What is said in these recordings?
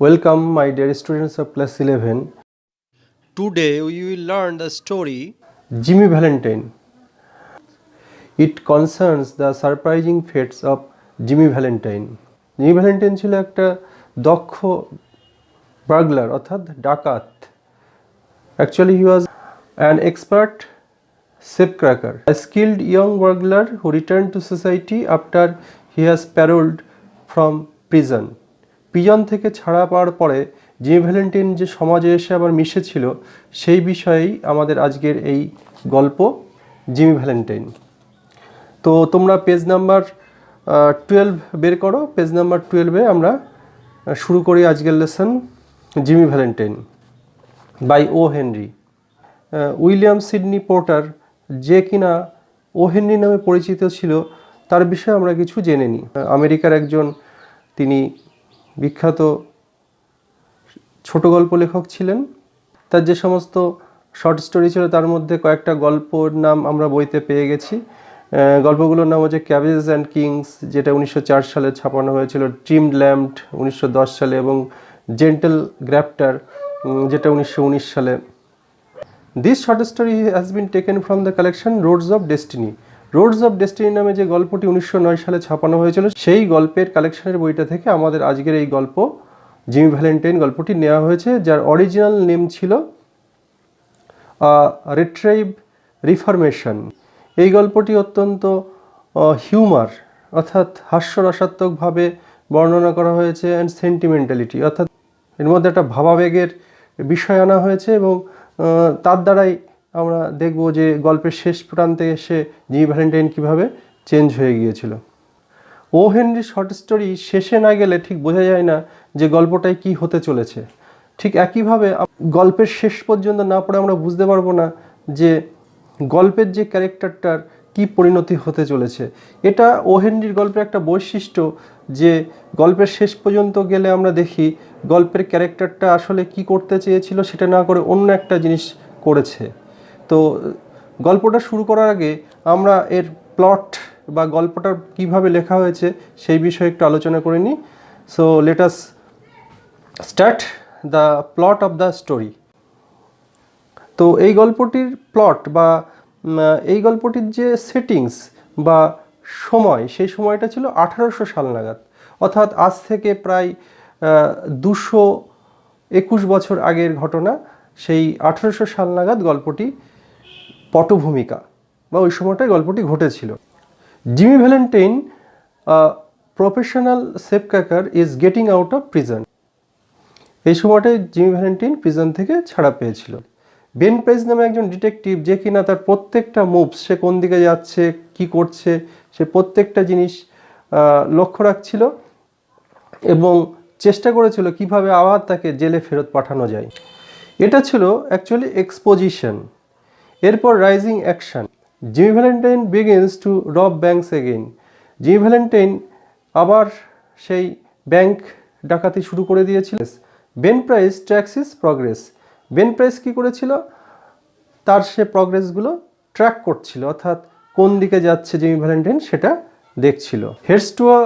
Welcome, my dear students of class 11. Today we will learn the story Jimmy Valentine. It concerns the surprising fates of Jimmy Valentine. Jimmy Valentine ছিল একটা দক্ষ burglar অর্থাৎ ডাকাত. Actually, he was an expert safecracker, a skilled young burglar who returned to society after he has paroled from prison. Prison থেকে ছাড়া পাওয়ার পরে Jimmy Valentine যে সমাজে এসে আবার মিশেছিল সেই বিষয়েই আমাদের আজকের এই গল্প জিমি ভ্যালেন্টাইন। তো তোমরা পেজ নাম্বার 12 বের করো। পেজ নাম্বার 12-এ আমরা শুরু করি আজকের lesson Jimmy Valentine by O Henry. William Sydney Porter, যে কিনা ও হেনরি নামে পরিচিত ছিল, তার বিষয়ে আমরা কিছু জেনে নিই। আমেরিকার একজন তিনি বিখ্যাত ছোট গল্প লেখক ছিলেন। তার যে সমস্ত শর্ট স্টোরি ছিল তার মধ্যে কয়েকটা গল্পর নাম আমরা বইতে পেয়ে গেছি। গল্পগুলোর নাম হচ্ছে ক্যাবেজ অ্যান্ড কিংস, যেটা 1904 সালে ছাপানো হয়েছিল, ট্রিমড ল্যাম্প 1910 সালে এবং জেন্টল গ্র্যাপ্টার যেটা 1919 সালে। This short story has been taken from the collection Rhodes of destiny. Rhodes of destiny নামে যে গল্পটি 1909 সালে ছাপানো হয়েছিল সেই গল্পের কালেকশনের বইটা থেকে আমাদের আজকের এই গল্প জিমি ভ্যালেন্টাইন গল্পটি নেওয়া হয়েছে, যার অরিজিনাল নেম ছিল রিট্রাইভ রিফরমেশন। এই গল্পটি অত্যন্ত হিউমার অর্থাৎ হাস্যরসাত্মকভাবে বর্ণনা করা হয়েছে অ্যান্ড সেন্টিমেন্টালিটি অর্থাৎ এর মধ্যে একটা ভাবাবেগের বিষয় আনা হয়েছে এবং তার দ্বারাই আমরা দেখব যে গল্পের শেষ প্রান্তে এসে জিমি ভ্যালেন্টাইন কীভাবে চেঞ্জ হয়ে গিয়েছিল। ও হেনরি শর্ট স্টোরি শেষে না গেলে ঠিক বোঝা যায় না যে গল্পটায় কি হতে চলেছে। ঠিক একইভাবে গল্পের শেষ পর্যন্ত না পড়ে আমরা বুঝতে পারবো না যে গল্পের যে ক্যারেক্টারটার কি পরিণতি হতে চলেছে। এটা ও হেনরির গল্পের একটা বৈশিষ্ট্য যে গল্পের শেষ পর্যন্ত গেলে আমরা দেখি গল্পের ক্যারেক্টারটা আসলে কি করতে চেয়েছিল সেটা না করে অন্য একটা জিনিস করেছে। তো গল্পটা শুরু করার আগে আমরা এর প্লট বা গল্পটা কিভাবে লেখা হয়েছে সেই বিষয়ে একটু আলোচনা করে নিই। So let us start the plot of the story. তো এই গল্পটির প্লট বা এই গল্পটির যে সেটিংস বা সময়, সেই সময়টা ছিল 1800 সাল নাগাদ, অর্থাৎ আজ থেকে প্রায় 221 বছর আগের ঘটনা। সেই 1800 সাল নাগাদ গল্পটি পটভূমিকা বা ওই সময়টায় গল্পটি ঘটেছিল। Jimmy Valentine, professional safecracker, is getting out of prison. এই সময়টায় জিমি ভ্যালেন্টাইন প্রিজন থেকে ছাড়া পেয়েছিল। বেন প্রাইস নামে একজন ডিটেকটিভ, যে কিনা তার প্রত্যেকটা মুভস, সে কোন দিকে যাচ্ছে কি করছে সে প্রত্যেকটা জিনিস লক্ষ্য রাখছিল এবং চেষ্টা করেছিল কিভাবে আবার তাকে জেলে ফেরত পাঠানো যায়। এটা ছিল অ্যাকচুয়ালি এক্সপোজিশন। এরপর rising action. Jimmy Valentine begins to rob banks again. Jimmy Valentine আবার সেই ব্যাংক ডাকাতি শুরু করে দিয়েছিল। Ben Price tracks his progress. Ben Price কী করেছিল, তার সে প্রগ্রেসগুলো ট্র্যাক করছিল, অর্থাৎ কোন দিকে যাচ্ছে জিমি ভ্যালেন্টাইন সেটা দেখছিল। Heads to a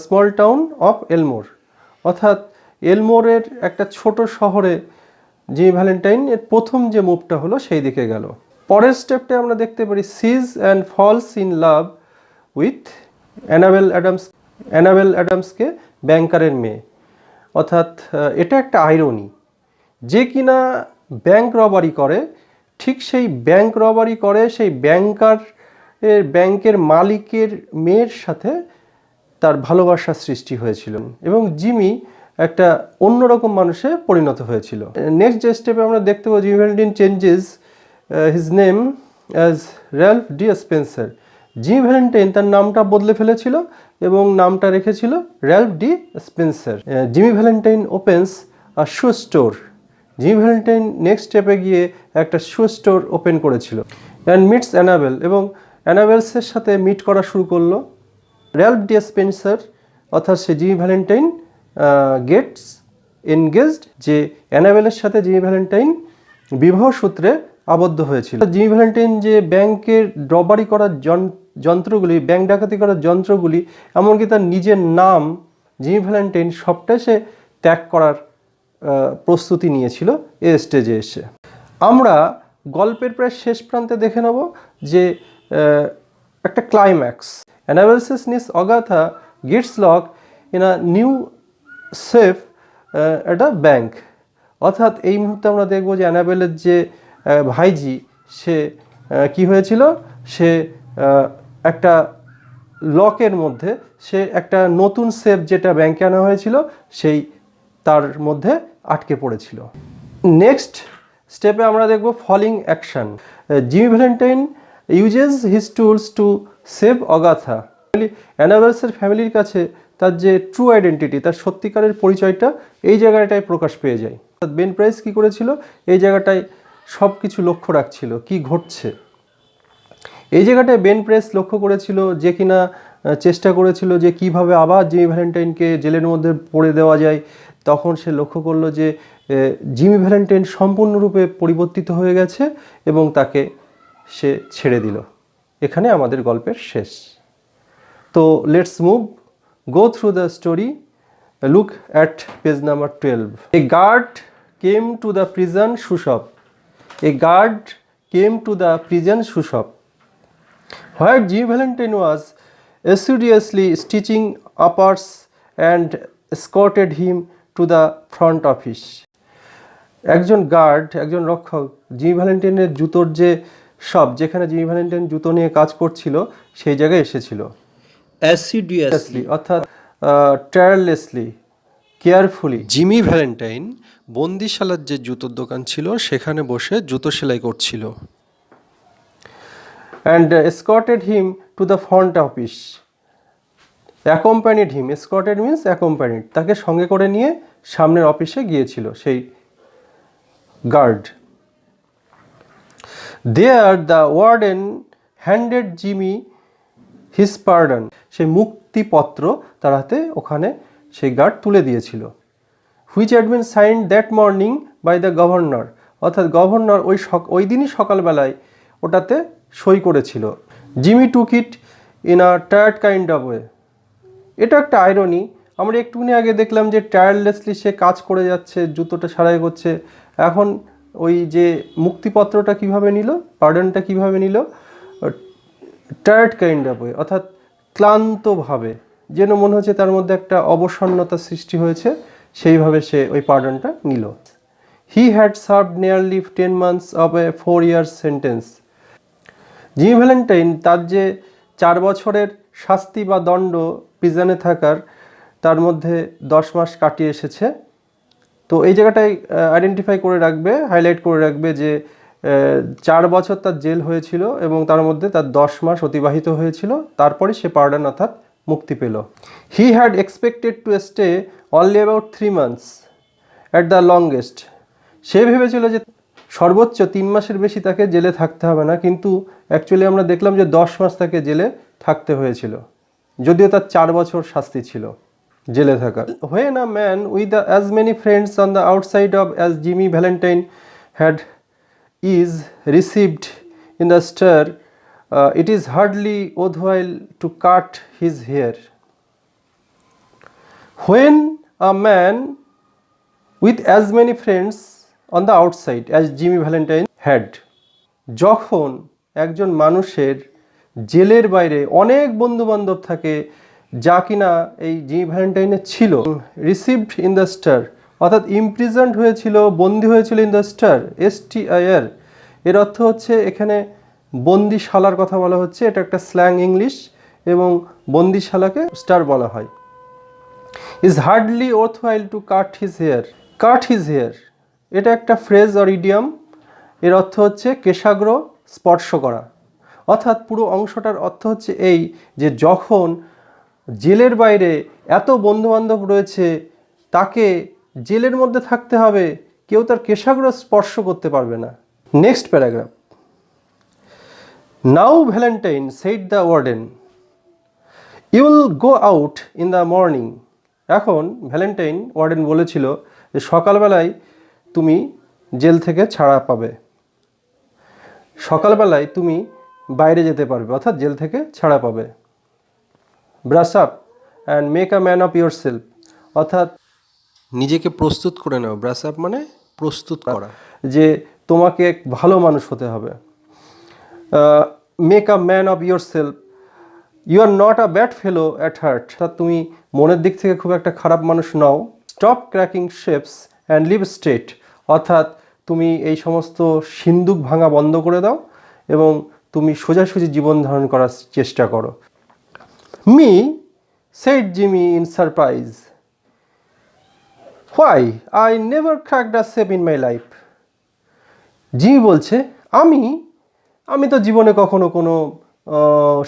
small town of Elmore, অর্থাৎ এলমোরের একটা ছোট শহরে জিমি ভ্যালেন্টাইন এর প্রথম যে মুভটা হলো সেই দিকে গেল। পরের স্টেপটা আমরা দেখতে পারি sees and falls in love with Annabel অ্যাডামসকে, ব্যাংকারের মেয়ে। অর্থাৎ এটা একটা আইরনি, যে কিনা ব্যাংক রবারি করে, ঠিক সেই ব্যাংক রবারি করে সেই ব্যাংকের মালিকের মেয়ের সাথে তার ভালোবাসার সৃষ্টি হয়েছিল এবং জিমি একটা অন্যরকম মানুষে পরিণত হয়েছিল। নেক্সট যে স্টেপে আমরা দেখতে পাবো Jimmy Valentine changes his name as Ralph D Spencer. Jimmy Valentine তার নামটা বদলে ফেলেছিল এবং নামটা রেখেছিল Ralph D Spencer. Jimmy Valentine opens a shoe store. Jimmy Valentine next স্টেপে গিয়ে একটা শু স্টোর ওপেন করেছিল অ্যান্ড মিটস অ্যানাবেল, এবং অ্যানাবেলসের সাথে মিট করা শুরু করলো। র্যালফ ডি স্পেন্সার অর্থাৎ সে জিমি ভ্যালেন্টাইন গেটস এনগেজড, যে অ্যানাবেলের সাথে জিমি ভ্যালেন্টাইন বিবাহ সূত্রে আবদ্ধ হয়েছিল। জিমি ভ্যালেন্টাইন যে ব্যাংকের রবারি করার যন্ত্রগুলি, ব্যাংক ডাকাতি করার যন্ত্রগুলি, এমনকি তার নিজের নাম জিমি ভ্যালেন্টাইন, সবটাই সে ত্যাগ করার প্রস্তুতি নিয়েছিল এ স্টেজে এসে। আমরা গল্পের প্রায় শেষ প্রান্তে দেখে নেব যে একটা climax. Annabel's niece Agatha gets lock in a new safe at a bank. অর্থাৎ এই মুহূর্তে আমরা দেখব যে অ্যানাবেলের যে ভাইজি সে কি হয়েছিল, সে একটা লকের মধ্যে সে একটা নতুন সেফ যেটা ব্যাংকে আনা হয়েছিল সেই তার মধ্যে আটকে পড়েছিল। নেক্সট স্টেপে আমরা দেখব falling action. Jimmy Valentine uses his tools to save Agatha. অ্যানাবেলসের ফ্যামিলির কাছে তার যে ট্রু আইডেন্টিটি, তার সত্যিকারের পরিচয়টা এই জায়গাটায় প্রকাশ পেয়ে যায়। বেন প্রাইস কী করেছিল, এই জায়গাটায় সব কিছু লক্ষ্য রাখছিল কি ঘটছে। এই জায়গাটায় বেন প্রেস লক্ষ্য করেছিল যে কিনা চেষ্টা করেছিল যে কিভাবে আবার জিমি ভ্যালেন্টাইনকে জেলের মধ্যে পড়ে দেওয়া যায়। তখন সে লক্ষ্য করলো যে জিমি ভ্যালেন্টাইন সম্পূর্ণরূপে পরিবর্তিত হয়ে গেছে এবং তাকে সে ছেড়ে দিল। এখানে আমাদের গল্পের শেষ। তো let's move, go through the story, look at page number 12। A guard came to the prison shoe shop. A guard came to the prison shoe shop where Jimmy Valentine was assiduously stitching uppers and escorted him to the front office. একজন guard, একজন রক্ষক Jimmy ভ্যালেন্টাইনের জুতোর যে shop, যেখানে Jimmy Valentine জুতো নিয়ে কাজ করছিল সেই জায়গায় এসেছিল। Assiduously অর্থাৎ টায়ারলেসলি, কেয়ারফুলি। জিমি ভ্যালেন্টাইন বন্দিশালার যে জুতোর দোকান ছিল সেখানে বসে জুতো সেলাই করছিল। And escorted him to the front office. Accompanied him. Escorted means accompanied. তাকে সঙ্গে করে নিয়ে সামনের অফিসে গিয়েছিল সেই guard. There the warden handed Jimmy his pardon. সেই মুক্তিপত্র তার হাতে ওখানে সেই গার্ড তুলে দিয়েছিল। Which had been signed that morning by the governor. অর্থাৎ গভর্নর ওই দিনই সকালবেলায় ওটাতে সই করেছিল। Jimmy took it in a tired kind of way. এটা একটা আইরনি। আমরা একটুখানি আগে দেখলাম যে টায়ারলেসলি সে কাজ করে যাচ্ছে, জুতোটা সারাই করছে। এখন ওই যে মুক্তিপত্রটা কিভাবে নিল, পার্ডনটা কিভাবে নিল, টায়ার্ড কাইন্ড অফ ওয়ে, অর্থাৎ ক্লান্তভাবে, যেন মনে হচ্ছে তার মধ্যে একটা অবসন্নতা সৃষ্টি হয়েছে, সেইভাবে সে ওই পার্ডনটা নিল। He had served nearly 10 months of A 4 years sentence. Jimmy Valentine তার যে 4 বছরের শাস্তি বা দণ্ড প্রিজনে থাকার, তার মধ্যে 10 মাস কাটিয়ে এসেছে। তো এই জায়গাটায় আইডেন্টিফাই করে রাখবে, হাইলাইট করে রাখবে যে 4 বছর তার জেল হয়েছিল এবং তার মধ্যে তার 10 মাস অতিবাহিত হয়েছিল, তারপরে সে পার্ডন অর্থাৎ মুক্তি পেল। He had expected to stay only about 3 months at the longest. সে ভেবেছিল যে সর্বোচ্চ 3 মাসের বেশি তাকে জেলে থাকতে হবে না, কিন্তু অ্যাকচুয়ালি আমরা দেখলাম যে 10 মাস তাকে জেলে থাকতে হয়েছিল, যদিও তার 4 বছর শাস্তি ছিল জেলে থাকার। When a man with as many friends on the outside of as Jimmy Valentine had is received in the stir, it is hardly worthwhile to cut his hair. When a man with as many friends on the outside as Jimmy Valentine had, যখন একজন মানুষের জেলের বাইরে অনেক বন্ধুবান্ধব থাকে যা কিনা এই জিমি ভ্যালেন্টাইনের ছিল, রিসিভড ইন দ্য স্টার অর্থাৎ ইমপ্রিজন্ড হয়েছিল, বন্দি হয়েছিল ইন দ্য স্টার, STIR, এর অর্থ হচ্ছে এখানে বন্দিশালার কথা বলা হচ্ছে, এটা একটা স্ল্যাং ইংলিশ এবং বন্দিশালাকে স্টার বলা হয়। Is hardly worthwhile to cut his hair. Cut his hair এটা একটা ফ্রেজ অর ইডিয়াম, এর অর্থ হচ্ছে কেশাগ্র স্পর্শ করা। অর্থাৎ পুরো অংশটার অর্থ হচ্ছে এই যে যখন জেলের বাইরে এত বন্ধুবান্ধব রয়েছে, তাকে জেলের মধ্যে থাকতে হবে, কেউ তার কেশাগ্র স্পর্শ করতে পারবে না। Next paragraph. Now Valentine said the warden, you will go out in the morning. এখন ভ্যালেন্টাইন ওয়ার্ডেন বলেছিল যে সকালবেলায় তুমি জেল থেকে ছাড়া পাবে, সকালবেলায় তুমি বাইরে যেতে পারবে, অর্থাৎ জেল থেকে ছাড়া পাবে। Brush up and make a man of your self, অর্থাৎ নিজেকে প্রস্তুত করে নাও, ব্রাশ আপ মানে প্রস্তুত করা। যে তোমাকে এক ভালো মানুষ হতে হবে। Make a man of yourself, you are not a bad fellow at heart, অর্থাৎ তুমি মনের দিক থেকে খুব একটা খারাপ মানুষ নও। Stop cracking shapes and live straight, অর্থাৎ তুমি এই সমস্ত সিন্দুক ভাঙা বন্ধ করে দাও এবং তুমি সোজাসুজি জীবন ধারণ করার চেষ্টা করো। Me, said Jimmy in surprise, why I never cracked a shape in my life. Jimmy বলছে, আমি তো জীবনে কখনো কোনো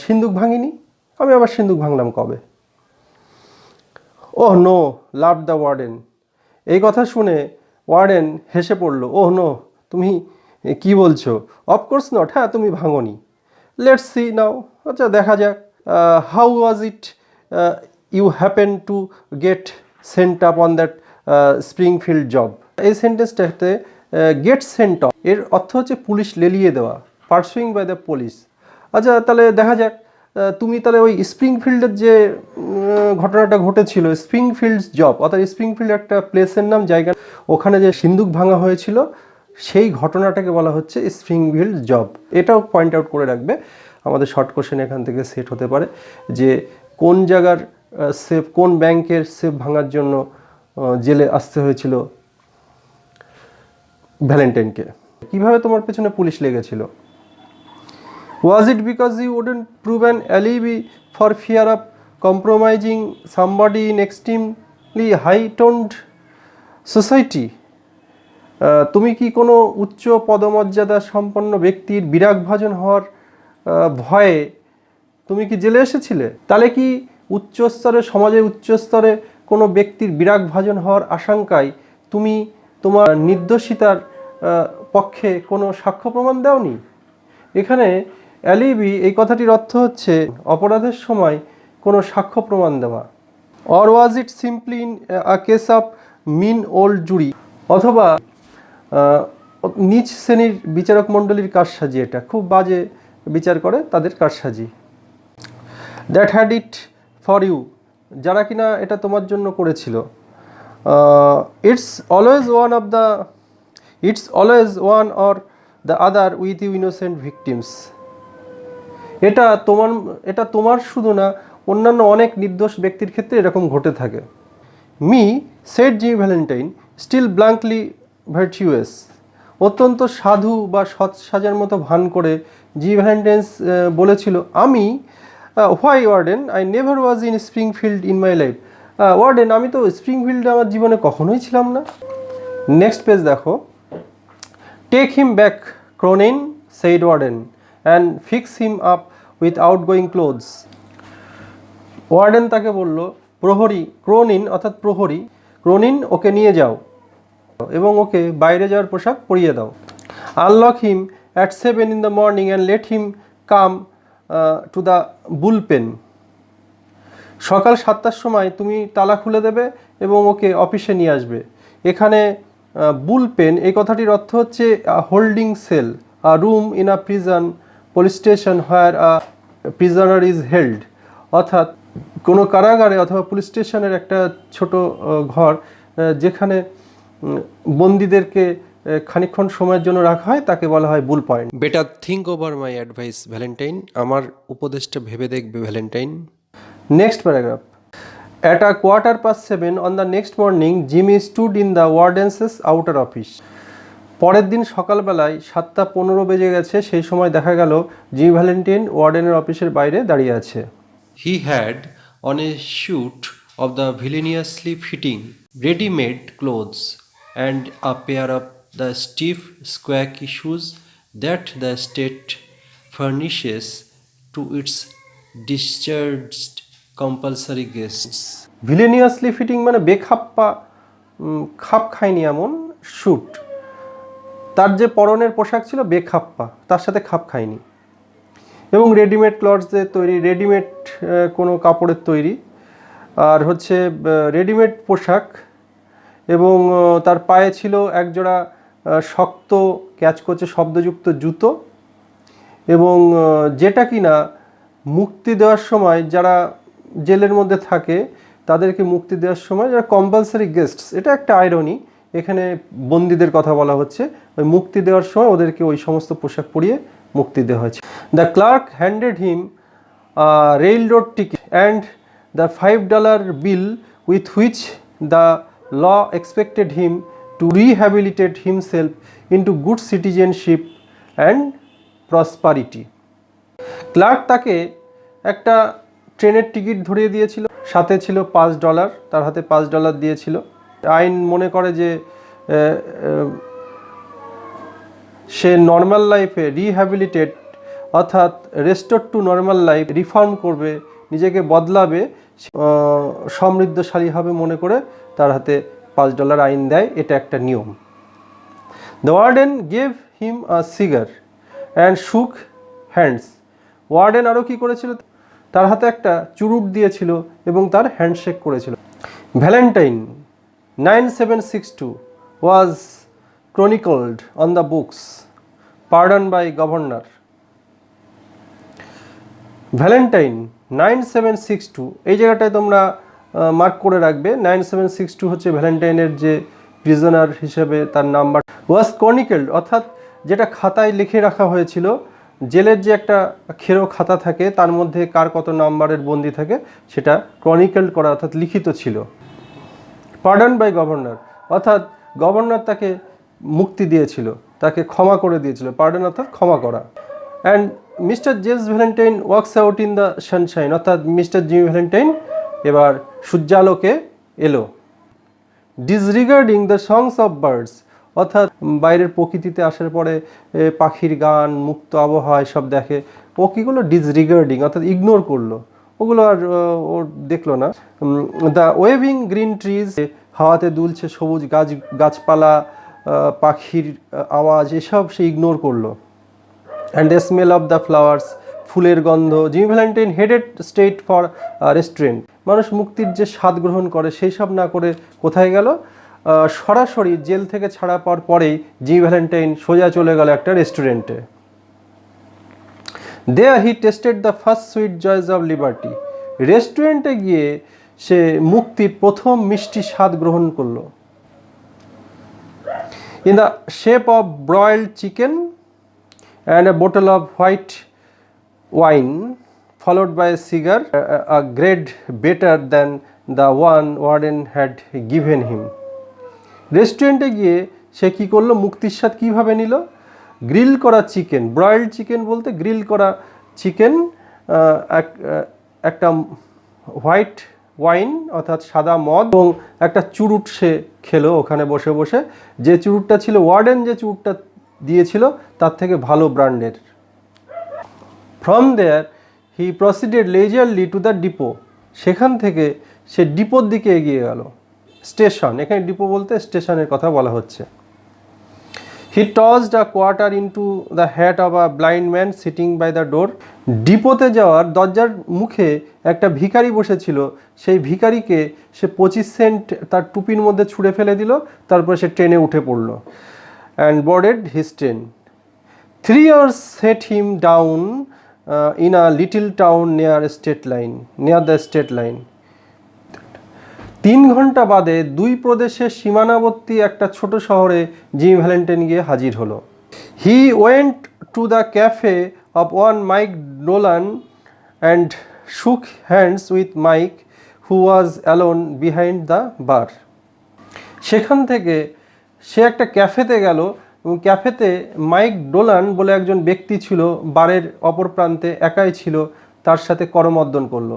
সিন্দুক ভাঙিনি, আমি আবার সিন্দুক ভাঙলাম কবে? Oh no, laughed the warden. এই কথা শুনে ওয়ার্ডেন হেসে পড়ল। ওহ নো, তুমি কি বলছো? অফকোর্স নট, হ্যাঁ তুমি ভাঙনি। লেটস সি নাও, আচ্ছা দেখা যাক। How was it you happen to get sent up on that Springfield job. এই সেন্টেন্সটাতে গেট সেন্ট অফ এর অর্থ হচ্ছে পুলিশ লেলিয়ে দেওয়া, পারসুইং বাই দ্য পুলিশ। আচ্ছা তাহলে দেখা যাক, তুমি তাহলে ওই স্প্রিংফিল্ডের যে ঘটনাটা ঘটেছিল, স্প্রিংফিল্ডস জব, অর্থাৎ স্প্রিংফিল্ড একটা প্লেসের নাম, জায়গা, ওখানে যে সিন্দুক ভাঙা হয়েছিল সেই ঘটনাটাকে বলা হচ্ছে স্প্রিংফিল্ড জব। এটাও পয়েন্ট আউট করে রাখবে, আমাদের শর্ট কোশ্চেন এখান থেকে সেট হতে পারে যে কোন জায়গার সেফ, কোন ব্যাংকের সেফ ভাঙার জন্য জেলে আসতে হয়েছিল ভ্যালেন্টাইনকে। কিভাবে তোমার পেছনে পুলিশ লেগেছিল? Was it because you wouldn't prove an alibi for fear of compromising somebody in extremely high-toned society? তুমি কি কোনো উচ্চ পদমর্যাদা সম্পন্ন ব্যক্তির বিরাগভাজন হওয়ার ভয়ে তুমি কি জেলে এসেছিলে? তাহলে কি উচ্চস্তরে, সমাজের উচ্চস্তরে কোনো ব্যক্তির বিরাগভাজন হওয়ার আশঙ্কায় তুমি তোমার নির্দোষিতার পক্ষে কোনো সাক্ষ্য প্রমাণ দাওনি? এখানে অ্যালিবি এই কথাটির অর্থ হচ্ছে অপরাধের সময় কোনো সাক্ষ্য প্রমাণ দেওয়া। Or was it simply in a case of mean old jury, অথবা নিচ শ্রেণীর বিচারক মণ্ডলীর কারসাজি, এটা খুব বাজে বিচার করে তাদের কারসাজি। That had it for you, যারা কিনা এটা তোমার জন্য করেছিল। It's always one or the other with you innocent victims, এটা তোমার শুধু না, অন্যান্য অনেক নির্দোষ ব্যক্তির ক্ষেত্রে এরকম ঘটে থাকে। Me, said Jimmy Valentine, still blankly virtuous, অত্যন্ত সাধু বা সৎ সাজার মতো ভান করে জিমি ভ্যালেন্টাইন্স বলেছিল, আমি, why warden I never was in Springfield in my life. Warden, আমি তো স্প্রিংফিল্ডে আমার জীবনে কখনোই ছিলাম না। নেক্সট পেজ দেখো। Take him back Cronin, said warden, and fix him up with outgoing clothes. Warden তাকে বলল, প্রহরী, ক্রোনিন অর্থাৎ প্রহরী, ক্রোনিন, ওকে নিয়ে যাও এবং ওকে বাইরে যাওয়ার পোশাক পরিয়ে দাও। Unlock him at 7 in the morning and let him come to the bullpen. সকাল 7টার সময় তুমি তালা খুলে দেবে এবং ওকে অফিসে নিয়ে আসবে। এখানে বুলপেন এই কথাটির অর্থ হচ্ছে holding cell, a room in a prison, police station where a prisoner is held, অর্থাৎ কোনো কারাগারে অথবা পুলিশ স্টেশনের একটা ছোট ঘর যেখানে বন্দীদেরকে খানিকক্ষণ সময়ের জন্য রাখা হয়, তাকে বলা হয় bull point. Better think over my advice Valentine, আমার উপদেশটা ভেবে দেখবে Valentine. Next paragraph. At a 7:15 on the next morning, Jimmy stood in the warden's outer office. পরের দিন সকালবেলায় 7:15 বেজে গেছে, সেই সময় দেখা গেল জিমি ভ্যালেন্টাইন ওয়ার্ডেনের অফিসের বাইরে দাঁড়িয়ে আছে। He had on a suit of the villainously fitting ready-made clothes and a pair of the stiff squeaky shoes that the state furnishes to its discharged compulsory guests. ভিলেনিয়াসলি fitting মানে বেখাপ্পা, খাপ খায়নি এমন sweet. তার যে পরনের পোশাক ছিল বেখাপ্পা, তার সাথে খাপ খায়নি। এবং রেডিমেড ক্লথসের তৈরি, রেডিমেড কোনো কাপড়ের তৈরি, আর হচ্ছে রেডিমেড পোশাক, এবং তার পায়ে ছিল একজোড়া শক্ত ক্যাচকোচে শব্দযুক্ত জুতো, এবং যেটা কিনা মুক্তি দেওয়ার সময় যারা জেলের মধ্যে থাকে তাদেরকে মুক্তি দেওয়ার সময় যারা কম্পালসারি গেস্টস, এটা একটা আইরনি, এখানে বন্দীদের কথা বলা হচ্ছে, ওই মুক্তি দেওয়ার সময় ওদেরকে ওই সমস্ত পোশাক পরিয়ে মুক্তি দেওয়া হয়েছে। The clerk handed him railroad ticket and the $5 bill with which the law expected him to rehabilitate himself into good citizenship and prosperity. Clerk তাকে একটা ট্রেনের টিকিট ধরিয়ে দিয়েছিল, সাথে ছিল $5, তার হাতে $5 দিয়েছিল। আইন মনে করে যে সে নর্মাল লাইফে রিহ্যাবিলিটেট অর্থাৎ restore to normal life, reform করবে, নিজেকে বদলাবে, সমৃদ্ধশালী হবে মনে করে তার হাতে $5 আইন দেয়, এটা একটা নিয়ম। The warden gave him a cigar and শুক হ্যান্ডস। ওয়ার্ডেন আরও কী করেছিল, তার হাতে একটা চুরুট দিয়েছিল এবং তার হ্যান্ডশেক করেছিল। Valentine 9762 was chronicled on the books, pardoned by governor. Valentine 9762, এই জায়গাটায় তোমরা মার্ক করে রাখবে। 9762 হচ্ছে ভ্যালেন্টাইনের যে প্রিজনার হিসেবে তার নাম্বার। ওয়াজ ক্রনিকেলড অর্থাৎ যেটা খাতায় লিখে রাখা হয়েছিল, জেলের যে একটা খেরো খাতা থাকে তার মধ্যে কার কত নাম্বারের বন্দি থাকে, সেটা ক্রনিকেলড করা অর্থাৎ লিখিত ছিল। পার্ডন বাই গভর্নর অর্থাৎ গভর্নর তাকে মুক্তি দিয়েছিল, তাকে ক্ষমা করে দিয়েছিল। পার্ডন অর্থাৎ ক্ষমা করা। And mister James Valentine works out in the Sunshine অর্থাৎ মিস্টার জিমি ভ্যালেন্টাইন এবার সূর্যালোকে এলো। ডিসরিগার্ডিং দ্য সংস অফ বার্ডস অর্থাৎ বাইরের প্রকৃতিতে আসার পরে পাখির গান, মুক্ত আবহাওয়া সব দেখে, ও কীগুলো ডিসরিগার্ডিং অর্থাৎ ইগনোর করলো, ওগুলো আর ওর দেখলো না। দ্য ওয়েভিং গ্রিন ট্রিজ, হাওয়াতে দুলছে সবুজ গাছপালা, পাখির আওয়াজ, এসব সে ইগনোর করলো। And the smell of the flowers, ফুলের গন্ধ। Jimmy Valentine headed straight for restaurant. মানুষ মুক্তির যে স্বাদ গ্রহণ করে সেই সব না করে কোথায় গেল, সরাসরি জেল থেকে ছাড়া পাওয়ার পরেই জিমি ভ্যালেন্টাইন সোজা চলে গেল একটা রেস্টুরেন্টে। There he tasted the first sweet joys of liberty. রেস্টুরেন্টে গিয়ে সে মুক্তির প্রথম মিষ্টি স্বাদ গ্রহণ করলো। In the shape of broiled chicken and a bottle of white wine followed by a cigar, a grade better than the one warden had given him. রেস্টুরেন্টে গিয়ে সে কী করলো, মুক্তির স্বাদ কীভাবে নিল? গ্রিল করা চিকেন, ব্রয়েলড চিকেন বলতে গ্রিল করা চিকেন, একটা হোয়াইট ওয়াইন অর্থাৎ সাদা মদ এবং একটা চুরুট সে খেলো ওখানে বসে বসে। যে চুরুটটা ছিল, ওয়ার্ডেন যে চুরুটটা দিয়েছিল তার থেকে ভালো ব্র্যান্ডের। From there he proceeded leisurely to the depot. সেখান থেকে সে ডিপোর দিকে এগিয়ে গেল। স্টেশন, এখানে ডিপো বলতে স্টেশনের কথা বলা হচ্ছে। He tossed a quarter into the hat of a blind man sitting by the door. ডিপোতে যাওয়ার দরজার মুখে একটা ভিখারি বসেছিল, সেই ভিখারিকে সে 25 সেন্ট তার টুপির মধ্যে ছুঁড়ে ফেলে দিল, তারপরে সে ট্রেনে উঠে পড়লো। And boarded his train. 3 hours set him down in a little town near the state line. 3 ঘন্টা বাদে 2 প্রদেশের সীমানাবর্তী একটা ছোট শহরে জিমি ভ্যালেন্টাইন গিয়ে হাজির হলো। He went to the cafe of one Mike Dolan and shook hands with Mike, who was alone behind the bar. সেখান থেকে সে একটা ক্যাফেতে গেল এবং ক্যাফেতে মাইক ডোলান বলে একজন ব্যক্তি ছিল, বারের অপর প্রান্তে একাই ছিল, তার সাথে করমর্দন করলো।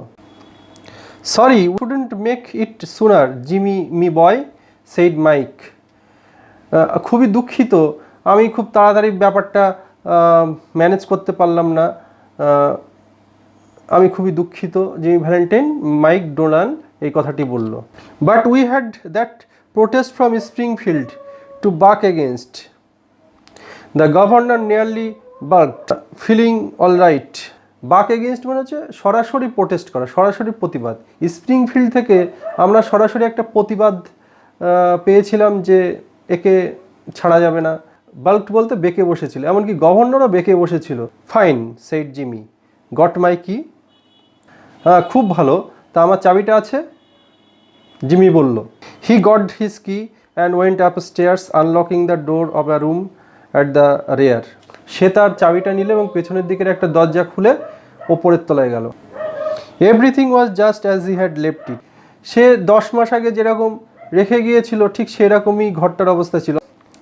Sorry, wouldn't make it sooner Jimmy me boy, said Mike. খুবই দুঃখিত, আমি খুব তাড়াতাড়ি ব্যাপারটা ম্যানেজ করতে পারলাম না, আমি খুবই দুঃখিত। জিমি ভ্যালেন্টাইন মাইক ডোলান এই কথাটি বলল। But we had that protest from Springfield to buck against. The governor nearly balked, feeling all right. Buck against মানে হচ্ছে সরাসরি প্রোটেস্ট করা, সরাসরি প্রতিবাদ। স্প্রিংফিল্ড থেকে আমরা সরাসরি একটা প্রতিবাদ পেয়েছিলাম যে একে ছাড়া যাবে না। বাল্কড বলতে বেঁকে বসেছিল, এমনকি গভর্নরও বেঁকে বসেছিল। Fine, said Jimmy. Got my key? খুব ভালো, তা আমার চাবিটা আছে? জিমি বলল। He got his key and went upstairs unlocking the door of a room at the rear. সে তার চাবিটা নিল এবং পেছনের দিকের একটা দরজা খুলে ওপরের তলায় গেল। Everything was just as he had left it. সে 10 মাস আগে যেরকম রেখে গিয়েছিল ঠিক সেরকমই ঘরটার অবস্থা ছিল।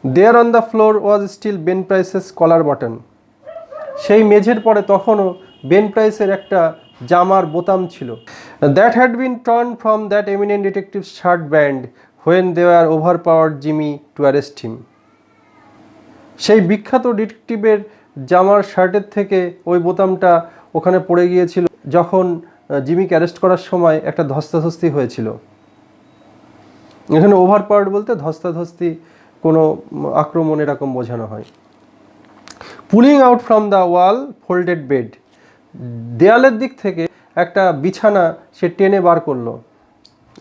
There on the floor was still Ben Price's collar button. সেই মেঝের পরে তখনও বেন প্রাইসের একটা জামার বোতাম ছিল। That had been torn from that eminent detective shirt band when they are overpowered Jimmy to arrest him. সেই বিখ্যাত ডিটেকটিভের জামার শার্টের থেকে ওই বোতামটা ওখানে পড়ে গিয়েছিল যখন জিমিকে অ্যারেস্ট করার সময় একটা ধস্তাধস্তি হয়েছিল। এখানে ওভার পাওয়ার্ড বলতে ধস্তাধস্তি, কোনো আক্রমণ এরকম বোঝানো হয়। Pulling out from the wall folded bed. দেয়ালের দিক থেকে একটা বিছানা সে টেনে বার করলো,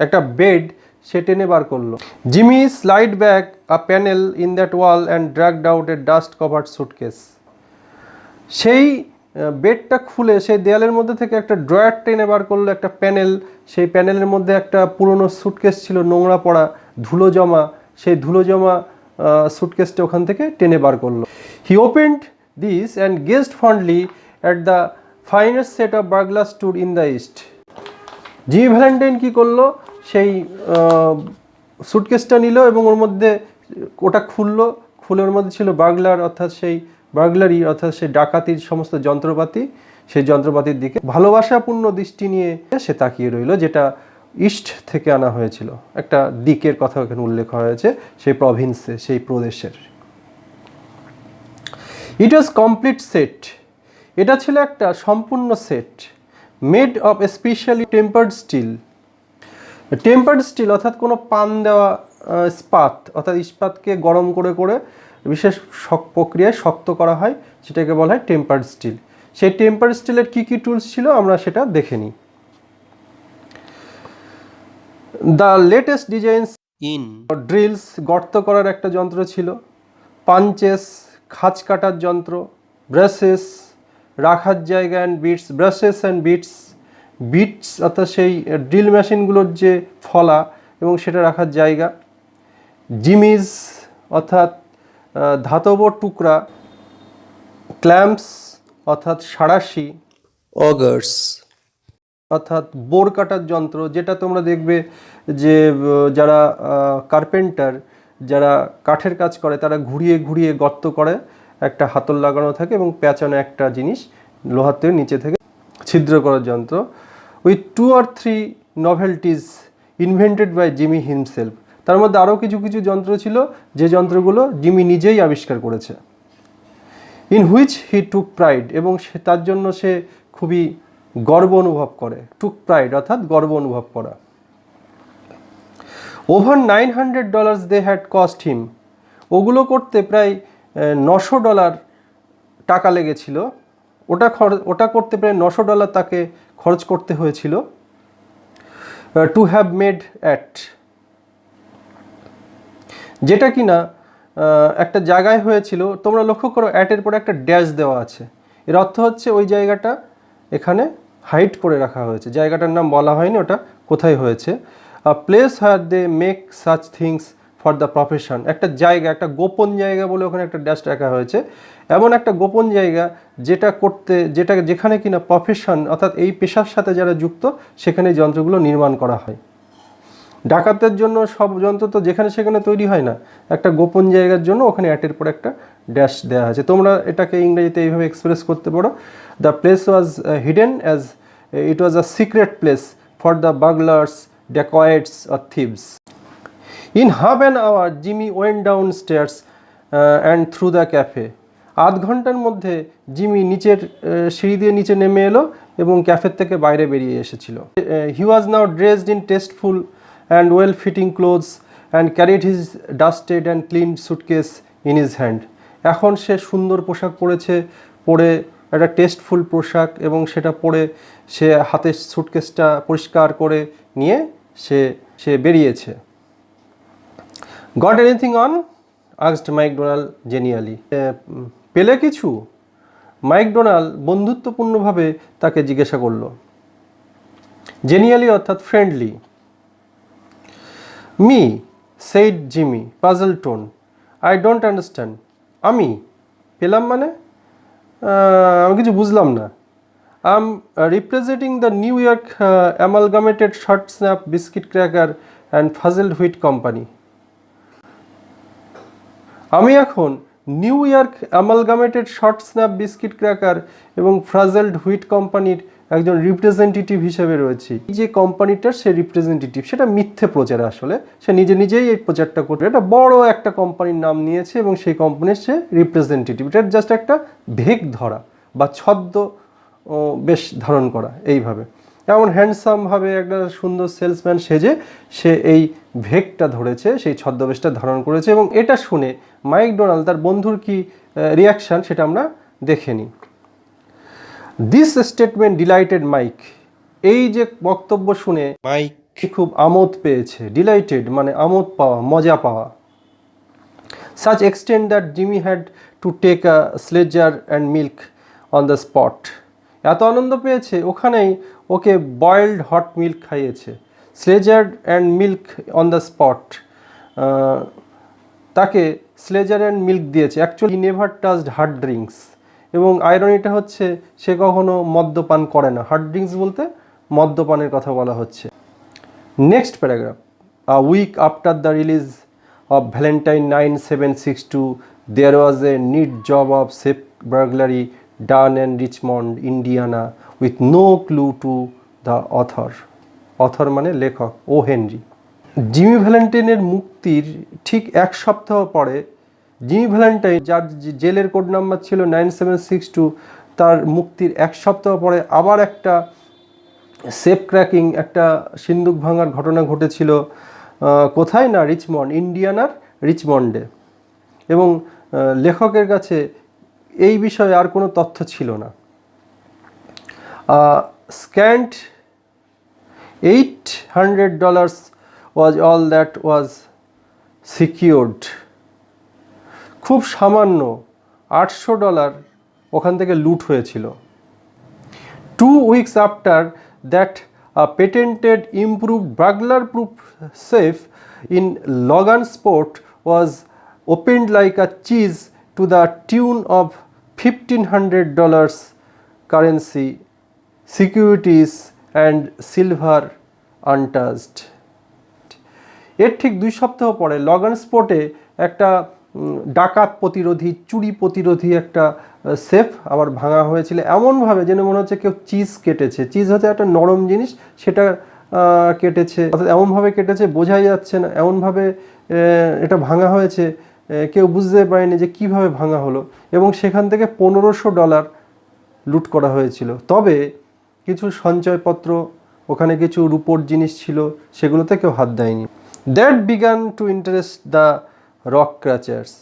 একটা বেড সে টেনে বার করলো। Jimmy slide back a panel in that wall and dragged out A dust covered suitcase. সেই বেডটা খুলে সেই দেয়ালের মধ্যে থেকে একটা ড্রয়ার টেনে বার করলো, একটা প্যানেল। সেই প্যানেলের মধ্যে একটা পুরনো সুটকেস ছিল, নোংরা পড়া, ধুলো জমা। সেই ধুলো জমা সুটকেসটা ওখান থেকে টেনে বার করলো। He opened this and gazed fondly at the finest set of burglar stood in the East. জিমি ভ্যালেন্টাইন কী করলো, সেই সুটকেসটা নিল এবং ওর মধ্যে ওটা খুললো। খুলে ওর মধ্যে ছিল বার্গলার অর্থাৎ সেই বার্গলারি অর্থাৎ সেই ডাকাতির সমস্ত যন্ত্রপাতি। সেই যন্ত্রপাতির দিকে ভালোবাসাপূর্ণ দৃষ্টি নিয়ে সে তাকিয়ে রইল, যেটা ইস্ট থেকে আনা হয়েছিল। একটা দিকের কথা এখানে উল্লেখ হয়েছে, সেই প্রভিন্সে, সেই প্রদেশের। It was complete set. এটা ছিল একটা সম্পূর্ণ সেট, made of specially tempered steel. Tempered steel অর্থাৎ কোনো পান দেওয়া ইস্পাত, অর্থাৎ ইস্পাতকে গরম করে করে বিশেষ প্রক্রিয়ায় শক্ত করা হয়, সেটাকে বলা হয় টেম্পার্ড স্টিল। সেই টেম্পার্ড স্টিলের কী কী টুলস ছিল আমরা সেটা দেখে নিই। The latest designs in drills, গর্ত করার একটা যন্ত্র ছিল। পাঞ্চেস, খাঁজ কাটার যন্ত্র। ব্রাশেস, রাখার জায়গা and bits, brushes and bits. Bits অর্থাৎ সেই ড্রিল মেশিনগুলোর যে ফলা এবং সেটা রাখার জায়গা। জিমিজ অর্থাৎ ধাতব টুকরা। ক্ল্যাম্পস অর্থাৎ সাঁড়াশি। augers অর্থাৎ বোর কাটার যন্ত্র, যেটা তোমরা দেখবে যে যারা কার্পেন্টার, যারা কাঠের কাজ করে, তারা ঘুরিয়ে ঘুরিয়ে গর্ত করে, একটা হাতল লাগানো থাকে এবং পেঁচানো একটা জিনিস লোহার তৈরি নিচে থেকে ছিদ্র করার যন্ত্র। With 2 or 3 novelties invented bye Jimmy himself. তার মধ্যে আরও কিছু কিছু যন্ত্র ছিল যে যন্ত্রগুলো জিমি নিজেই আবিষ্কার করেছে। In which he took pride, এবং সে তার জন্য সে খুবই গর্ব অনুভব করে। টুক প্রাইড অর্থাৎ গর্ব অনুভব করা। Over $900 they had cost him. ওগুলো করতে প্রায় $900 টাকা লেগেছিল। ওটা করতে প্রায় $900 তাকে খরচ করতে হয়েছিল। টু হ্যাভ মেড অ্যাট, যেটা কিনা একটা জায়গায় হয়েছিল। তোমরা লক্ষ্য করো অ্যাটের পরে একটা ড্যাশ দেওয়া আছে, এর অর্থ হচ্ছে ওই জায়গাটা এখানে হাইড করে রাখা হয়েছে। জায়গাটার নাম বলা হয়নি ওটা কোথায় হয়েছে। Place where they make such things for the profession, একটা জায়গা, একটা গোপন জায়গা বলে ওখানে একটা ড্যাশ রাখা হয়েছে। এমন একটা গোপন জায়গা যেখানে কিনা প্রফেশন অর্থাৎ এই পেশার সাথে যারা যুক্ত সেখানে যন্ত্রগুলো নির্মাণ করা হয়। ডাকাতের জন্য সব যন্ত্র তো যেখানে সেখানে তৈরি হয় না, একটা গোপন জায়গার জন্য ওখানে অ্যাটের পর একটা ড্যাশ দেওয়া আছে। তোমরা এটাকে ইংরেজিতে এইভাবে এক্সপ্রেস করতে পারো, the place was hidden as it was a secret place for the burglars, dacoits or thieves. In half an hour Jimmy went downstairs and through the cafe. আধ ঘন্টার মধ্যে জিমি নিচের সিঁড়ি দিয়ে নিচে নেমে এলো এবং ক্যাফের থেকে বাইরে বেরিয়ে এসেছিল। He was now dressed in tasteful and well-fitting clothes and carried his dusted and cleaned suitcase in his hand. এখন সে সুন্দর পোশাক পরে একটা টেস্টফুল পোশাক, এবং সেটা পরে সে হাতে সুটকেসটা পরিষ্কার করে নিয়ে সে বেরিয়েছে। Got anything on? asked McDonald genially. পেলে কিছু? ম্যাকডোনাল্ড বন্ধুত্বপূর্ণভাবে তাকে জিজ্ঞাসা করলো। জেনিয়ালি অর্থাৎ friendly. Me, said Jimmy, puzzled tone. I don't understand. আমি পেলাম মানে আমি কিছু বুঝলাম না। I'm representing the New York Amalgamated Short Snap Biscuit Cracker and Fuzzled Wheat Company. আমি এখন New York amalgamated short snap biscuit cracker এবং ফ্রাজেলড হুইট কোম্পানির একজন রিপ্রেজেন্টেটিভ হিসেবে রয়েছি। যে কোম্পানিটার সে রিপ্রেজেন্টেটিভ, সেটা মিথ্যে প্রচার, আসলে সে নিজেই এই প্রচারটা করবে। এটা বড় একটা কোম্পানির নাম নিয়েছে এবং সেই কোম্পানির সে রিপ্রেজেন্টেটিভ। এটা জাস্ট একটা ভেগ ধরা বা ছদ্ম বেশ ধারণ করা এইভাবে। এমন হ্যান্ডসামভাবে একটা সুন্দর সেলসম্যান সেজে সে এই ভেগটা ধরেছে, সেই ছদ্মবেশটা ধারণ করেছে। এবং এটা শুনে মাইক ডোনাল্ড তার বন্ধুর কি রিয়াকশান সেটা আমরা দেখে নিই। This statement delighted Mike. এই যে বক্তব্য শুনে মাইক খুব আমোদ পেয়েছে। ডিলাইটেড মানে আমোদ পাওয়া, মজা পাওয়া। such extent that Jimmy had to take a sledger and milk on the spot. এত আনন্দ পেয়েছে ওখানেই ওকে বয়েলড হট মিল্ক খাইয়েছে। Seltzer and milk on the spot, তাকে স্লেজার অ্যান্ড মিল্ক দিয়েছে। Actually never touched hard drinks. এবং আয়রনিটা হচ্ছে সে কখনো মদ্যপান করে না। হার্ড ড্রিঙ্কস বলতে মদ্যপানের কথা বলা হচ্ছে। Next paragraph. A week after the release of Valentine 9762, there was a neat job of safe burglary done in Richmond, Indiana, with no clue to the author. Author মানে লেখক, ও হেনরি। জিমি ভ্যালেন্টাইনের মুক্তির ঠিক এক সপ্তাহ পরে জিমি ভ্যালেন্টাইন, যার জেলের code number ছিল 9762, তার মুক্তির এক সপ্তাহ পরে আবার একটা সেফ ক্র্যাকিং, একটা সিন্দুক ভাঙার ঘটনা ঘটেছিল। কোথায় না, রিচমন্ড, ইন্ডিয়ানার রিচমন্ডে। এবং লেখকের কাছে এই বিষয়ে আর কোনো তথ্য ছিল না। স্ক্যান্ট $800 was all that was secured. খুব সামান্য $800 ওখান থেকে লুট হয়েছিল। 2 weeks after that, a patented improved burglar-proof safe in Logansport was opened like a cheese to the tune of $1,500 currency, securities and silver untouched. এর ঠিক 2 সপ্তাহ পরে লগানস্পোর্টে একটা ডাকাত প্রতিরোধী, চুরি প্রতিরোধী একটা সেফ আবার ভাঙা হয়েছিল, এমনভাবে যেন মনে হচ্ছে কেউ চিজ কেটেছে। চিজ হচ্ছে একটা নরম জিনিস, সেটা কেটেছে, অর্থাৎ এমনভাবে কেটেছে বোঝাই যাচ্ছে না, এমনভাবে এটা ভাঙা হয়েছে কেউ বুঝতে পারেনি যে কিভাবে ভাঙা হলো। এবং সেখান থেকে $1,500 লুট করা হয়েছিল। তবে কিছু সঞ্চয়পত্র, ওখানে কিছু রূপোর জিনিস ছিল, সেগুলোতে কেউ হাত দেয়নি। That began to interest the rogue catchers.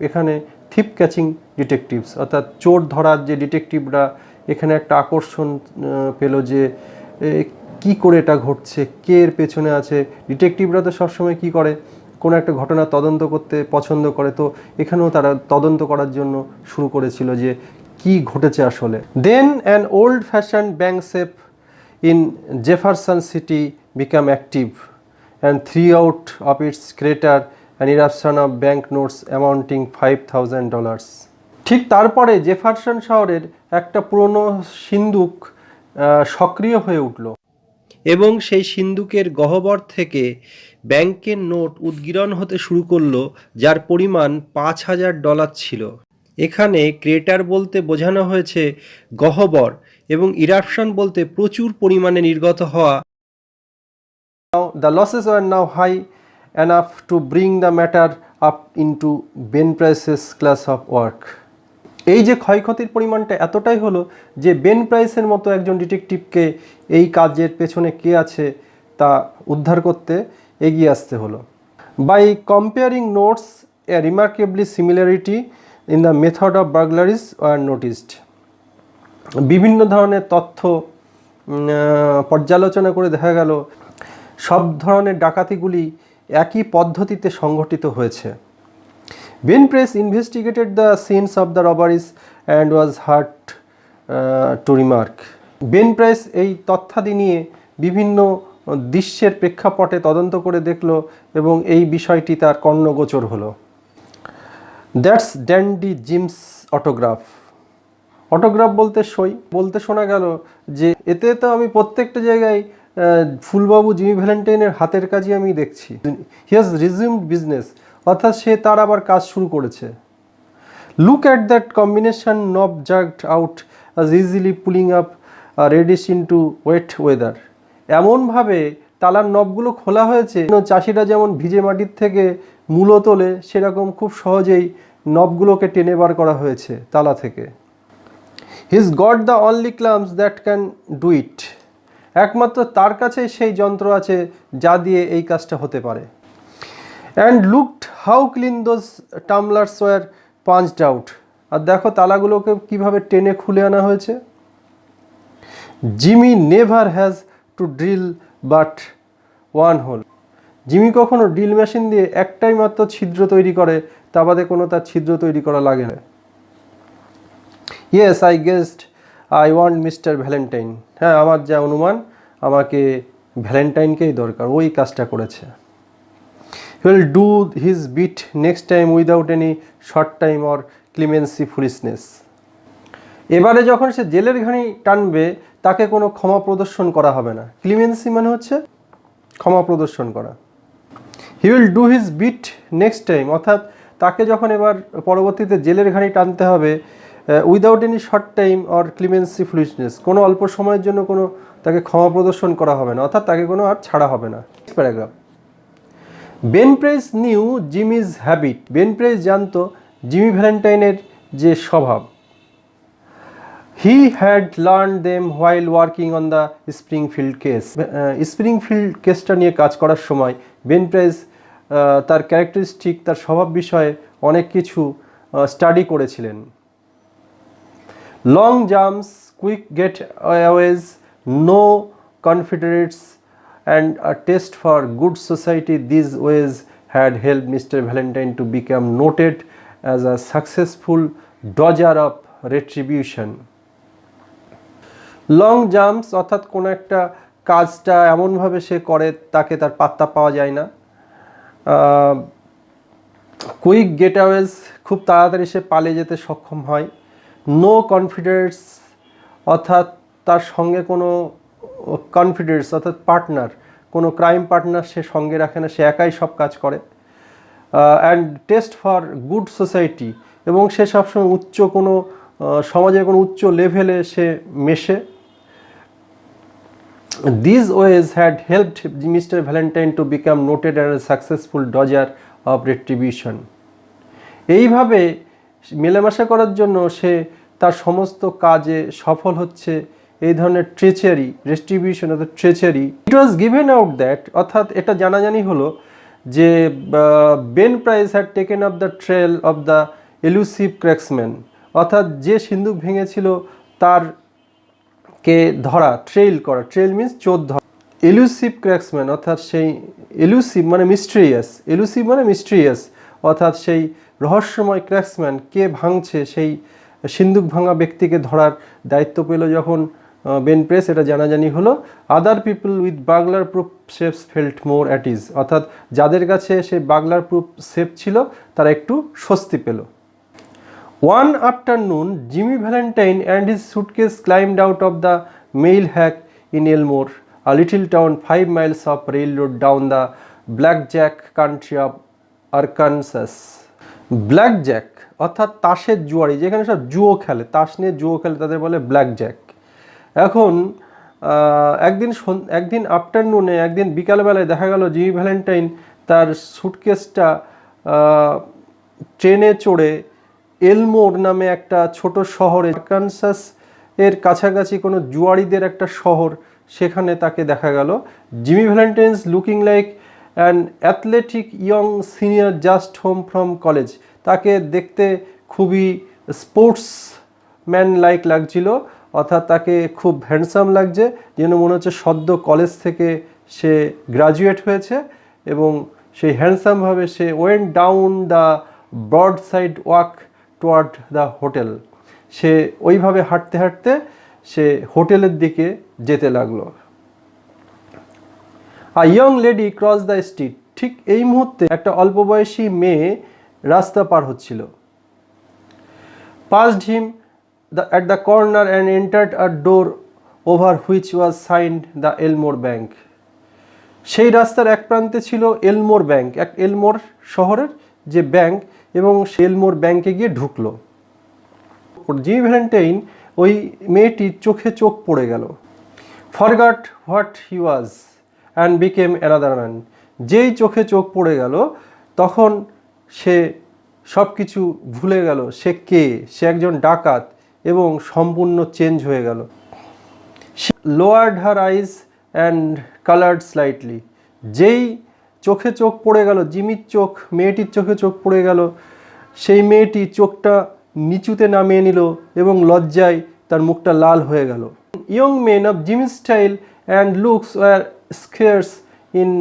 এখানে থিপ ক্যাচিং ডিটেকটিভস, অর্থাৎ চোর ধরার যে ডিটেকটিভরা এখানে একটা আকর্ষণ পেল যে কি করে এটা ঘটছে, কে এর পেছনে আছে। ডিটেকটিভরা তো সবসময় কি করে, কোনো একটা ঘটনা তদন্ত করতে পছন্দ করে, তো এখানেও তারা তদন্ত করার জন্য শুরু করেছিল যে কি ঘটেছে আসলে। Then an old fashion bank safe in Jefferson City become active and threw out of its crater an eruption of banknotes amounting $5,000. ঠিক তারপরে জেফারসন শহরের একটা পুরনো সিন্দুক সক্রিয় হয়ে উঠল এবং সেই সিন্দুকের গহ্বর থেকে ব্যাংকের নোট উদ্গীরণ হতে শুরু করলো, যার পরিমাণ $5,000 ছিল। এখানে ক্রেটার বলতে বোঝানো হয়েছে গহ্বর এবং ইরাপশন বলতে প্রচুর পরিমাণে নির্গত হওয়া। Now, the losses were now high enough to bring the matter up into Ben Price's class of work. এই যে ক্ষয়ক্ষতির পরিমাণটা এতটাই হলো যে বেন প্রাইসের মতো একজন ডিটেকটিভকে এই কাজের পেছনে কে আছে তা উদ্ধার করতে এগিয়ে আসতে হলো। By comparing notes, a remarkably similarity in the method of burglaries were noticed. বিভিন্ন ধরনের তথ্য পর্যালোচনা করে দেখা গেল সব ধরনের ডাকাতিগুলি একই পদ্ধতিতে সংঘটিত হয়েছে। Ben Price investigated the scenes of the robberies and was heard to remark. Ben Price এই তথ্যাদি নিয়ে বিভিন্ন দৃশ্যের প্রেক্ষাপটে তদন্ত করে দেখলো এবং এই বিষয়টি তার কর্ণগোচর হলো। That's dandy gems autograph. Autograph বলতে সই, বলতে শোনা গেল যে এতে তো আমি প্রত্যেকটা জায়গায় ফুলবাবু জিমি ভ্যালেন্টাইনের হাতের কাজই আমি দেখছি। হি হ্যাজ রিজিউমড বিজনেস, অর্থাৎ সে তার আবার কাজ শুরু করেছে। লুক অ্যাট দ্যাট কম্বিনেশন নব জাগড out as easily pulling up a radish into wet weather। এমনভাবে তালার নবগুলো খোলা হয়েছে চাষিরা যেমন ভিজে মাটির থেকে মূলো তোলে, সেরকম খুব সহজেই নবগুলোকে টেনে বার করা হয়েছে তালা থেকে। He's got the only clamps that can do it। একমাত্র তার কাছে সেই যন্ত্র আছে যা দিয়ে এই কাজটা হতে পারে। And looked how clean those tumblers were punched out। আর দেখো তালাগুলোকে কিভাবে টেনে খুলে আনা হয়েছে। Jimmy never has to drill but one hole. Jimmy কখনো ড্রিল মেশিন দিয়ে একটাই মাত্র ছিদ্র তৈরি করে, তা বাদে কোনো তার ছিদ্র তৈরি করা লাগে না। Yes I guessed I want mister Valentine. হ্যাঁ, আমার যা অনুমান, আমাকে ভ্যালেন্টাইনকেই দরকার, ওই কাজটা করেছে। He will do his bit next time without any short time or clemency foolishness। এবারে যখন সে জেলের ঘানি টানবে তাকে কোনো ক্ষমা প্রদর্শন করা হবে না। ক্লিমেন্সি মানে হচ্ছে ক্ষমা প্রদর্শন করা। He will do his bit next time, অর্থাৎ তাকে যখন এবার পরবর্তীতে জেলের ঘানি টানতে হবে without any short time or clemency foolishness, কোনো অল্প সময়ের জন্য কোনো তাকে ক্ষমা প্রদর্শন করা হবে না, অর্থাৎ তাকে কোনো আর ছাড়া হবে না। Paragraph. Ben Price knew Jimmy's habit. Ben Price জানতো জিমি ভ্যালেন্টাইনের যে স্বভাব। He had learn them while working on the Springfield case. Springfield কেসটা নিয়ে কাজ করার সময় বেন প্রেস তার ক্যারেক্টারিস্টিক, তার স্বভাব বিষয়ে অনেক কিছু স্টাডি করেছিলেন। Long jumps, quick getaways, no confederates and a taste for good society, these ways had helped Mr. Valentine to become noted as a successful dodger of retribution। Long jumps অর্থাৎ কোনো একটা কাজটা এমনভাবে সে করে তাকে তার পাত্তা পাওয়া যায় না। কুইক গেটঅ্যাওয়েজ, খুব তাড়াতাড়ি সে পালিয়ে যেতে সক্ষম হয়। নো কনফিডেন্স, অর্থাৎ তার সঙ্গে কোনো কনফিডেন্স অর্থাৎ পার্টনার, কোনো ক্রাইম পার্টনার সে সঙ্গে রাখে না, সে একাই সব কাজ করে। And test for good society, এবং সে সবসময় উচ্চ কোনো সমাজের কোনো উচ্চ লেভেলে সে মেশে। This ways had helped mister Valentine to become noted as a successful dodger of retribution. এইভাবে মেলামেশা করার জন্য সে তার সমস্ত কাজে সফল হচ্ছে। এই ধরনের ট্রেচারি, রেস্ট্রিবিউশন অর্থাৎ treachery. It was given out that, অর্থাৎ এটা জানাজানি হলো যে Ben Price had taken up the trail of the elusive cracksman, অর্থাৎ যে সিন্দুক ভেঙেছিল তার কে ধরা, ট্রেইল করা, ট্রেইল মিন্স চোর ধরা। এলুসিভ ক্র্যাক্সম্যান অর্থাৎ সেই এলুসিভ মানে মিস্ট্রিয়াস, এলুসিভ মানে মিস্ট্রিয়াস, অর্থাৎ সেই রহস্যময় ক্র্যাক্সম্যান কে ভাঙছে, সেই সিন্দুক ভাঙা ব্যক্তিকে ধরার দায়িত্ব পেল যখন বেন প্রেস, এটা জানাজানি হলো। Other people with burglar proof safes felt more at ease, অর্থাৎ যাদের কাছে সেই বাগলার প্রুফ সেফ ছিল তারা একটু স্বস্তি পেল। One afternoon Jimmy Valentine and his suitcase climbed out of the mail hack in এলমোর, a little town 5 miles of rail road down the black Jack country of Arkansas. Black Jack অর্থাৎ তাসের জুয়ারি, যেখানে সব জুয়ো খেলে, তাস নিয়ে জুয়ো খেলে, তাদের বলে ব্ল্যাক জ্যাক। এখন একদিন আফটারনুনে, একদিন বিকালবেলায় দেখা গেল জিমি ভ্যালেন্টাইন তার সুটকেসটা ট্রেনে চড়ে এলমোর নামে একটা ছোট শহরে, আরকানসাস এর কাছাকাছি কোনো জুয়ারিদের একটা শহর, সেখানে তাকে দেখা গেল। Jimmy Valentine's looking like an athletic young senior just home from college, তাকে দেখতে খুবই স্পোর্টসম্যান লাইক লাগছিল, অর্থাৎ তাকে খুব হ্যান্ডসাম লাগছে, যেন মনে হচ্ছে সদ্য কলেজ থেকে সে গ্রাজুয়েট হয়েছে। এবং সেই হ্যান্ডসামভাবে সে went down the broad sidewalk toward the hotel, সে ওইভাবে হাঁটতে হাঁটতে সে হোটেলের দিকে যেতে লাগলো। A young lady cross the street, ঠিক এই মুহূর্তে একটা অল্প বয়সী মেয়ে রাস্তা পার হচ্ছিল। Passed him at the corner and entered a door over which was signed the Elmore Bank. সেই রাস্তার এক প্রান্তে ছিল এলমোর ব্যাংক, এক এলমোর শহরের যে ব্যাংক, এবং সে এলমোর ব্যাংকে গিয়ে ঢুকলো। জিমি ভ্যালেন্টাইন ওই মেয়েটির চোখে চোখ পড়ে গেল। Forgot what he was and became another man. যেই চোখে চোখ পড়ে গেল তখন সে সব কিছু ভুলে গেল, সে কে, সে একজন ডাকাত, এবং সম্পূর্ণ চেঞ্জ হয়ে গেল। Lowered her eyes and coloured slightly. যেই চোখে চোখ পড়ে গেল, জিমির চোখ মেয়েটির চোখে চোখ পড়ে গেল, সেই মেয়েটি চোখটা নিচুতে নামিয়ে নিল এবং লজ্জায় তার মুখটা লাল হয়ে গেল। Young men of Jimmy style and looks were scarce in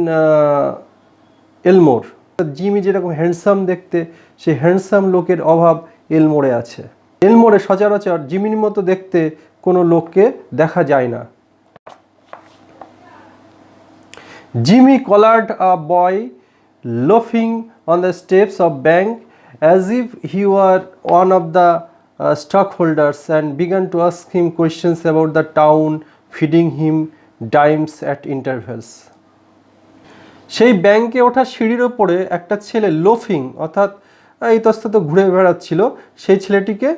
Elmore. Jimmy যেরকম হ্যান্ডসাম দেখতে, সেই হ্যান্ডসাম লোকের অভাব এলমোরে আছে। এলমোরে সচরাচর জিমির মতো দেখতে কোনো লোককে দেখা যায় না। Jimmy collared a boy loafing on the steps of bank as if he were one of the stockholders and began to ask him questions about the town, feeding him dimes at intervals. সেই ব্যাংকে ওঠা সিঁড়ির ওপরে একটা ছেলে লোফিং অর্থাৎ ইতস্তত ঘুরে বেড়াচ্ছিল, সেই ছেলেটিকে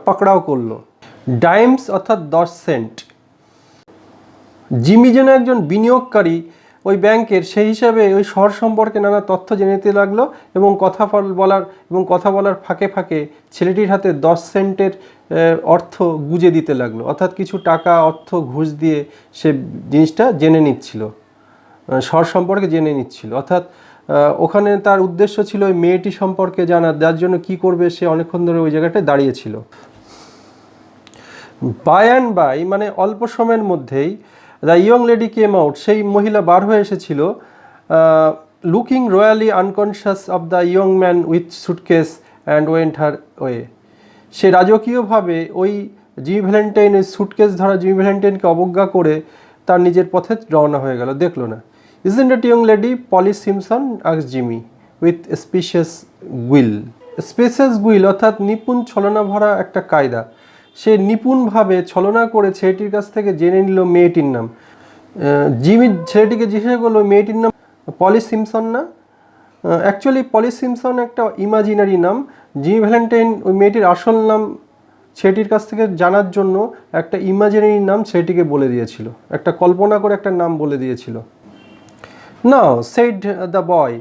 পাকড়াও করলো। ডাইমস অর্থাৎ 10 সেন্ট। জিমি যেন একজন বিনিয়োগকারী ওই ব্যাংকের, সেই হিসাবে ওই শহর সম্পর্কে নানা তথ্য জেনে নিতে লাগলো এবং কথা বলার ফাঁকে ফাঁকে ছেলেটির হাতে 10 সেন্টের অর্থ গুজে দিতে লাগলো, অর্থাৎ কিছু টাকা অর্থ ঘুষ দিয়ে সে জিনিসটা জেনে নিচ্ছিল, শহর সম্পর্কে জেনে নিচ্ছিল। অর্থাৎ ওখানে তার উদ্দেশ্য ছিল ওই মেয়েটি সম্পর্কে জানা, যার জন্য কি করবে সে অনেকক্ষণ ধরে ওই জায়গাটায় দাঁড়িয়েছিল। বাই অ্যান্ড বাই মানে অল্প সময়ের মধ্যেই the young lady came out, সেই মহিলা বার হয়ে এসেছিল, looking royally unconscious of the young man with suitcase and went her way. সে রাজকীয়ভাবে ওই জিমি ভ্যালেন্টাইন, ওই সুটকেস ধরা জিমি ভ্যালেন্টাইনকে অবজ্ঞা করে তার নিজের পথে রওনা হয়ে গেল, দেখলো না। Isn't it young lady Polly Simpson asked Jimmy with specious guile. Specious guile অর্থাৎ নিপুণ ছলনা ভরা একটা কায়দা। সে নিপুণভাবে ছলনা করে ছেলেটির কাছ থেকে জেনে নিল মেয়েটির নাম। জিমি ছেলেটিকে জিজ্ঞাসা করলো মেয়েটির নাম পলি সিমসন না? অ্যাকচুয়ালি পলি সিমসন একটা ইমাজিনারি নাম। জিমি ভ্যালেন্টাইন ওই মেয়েটির আসল নাম ছেলেটির কাছ থেকে জানার জন্য একটা ইমাজিনারি নাম ছেলেটিকে বলে দিয়েছিল, একটা কল্পনা করে একটা নাম বলে দিয়েছিল। Now said the boy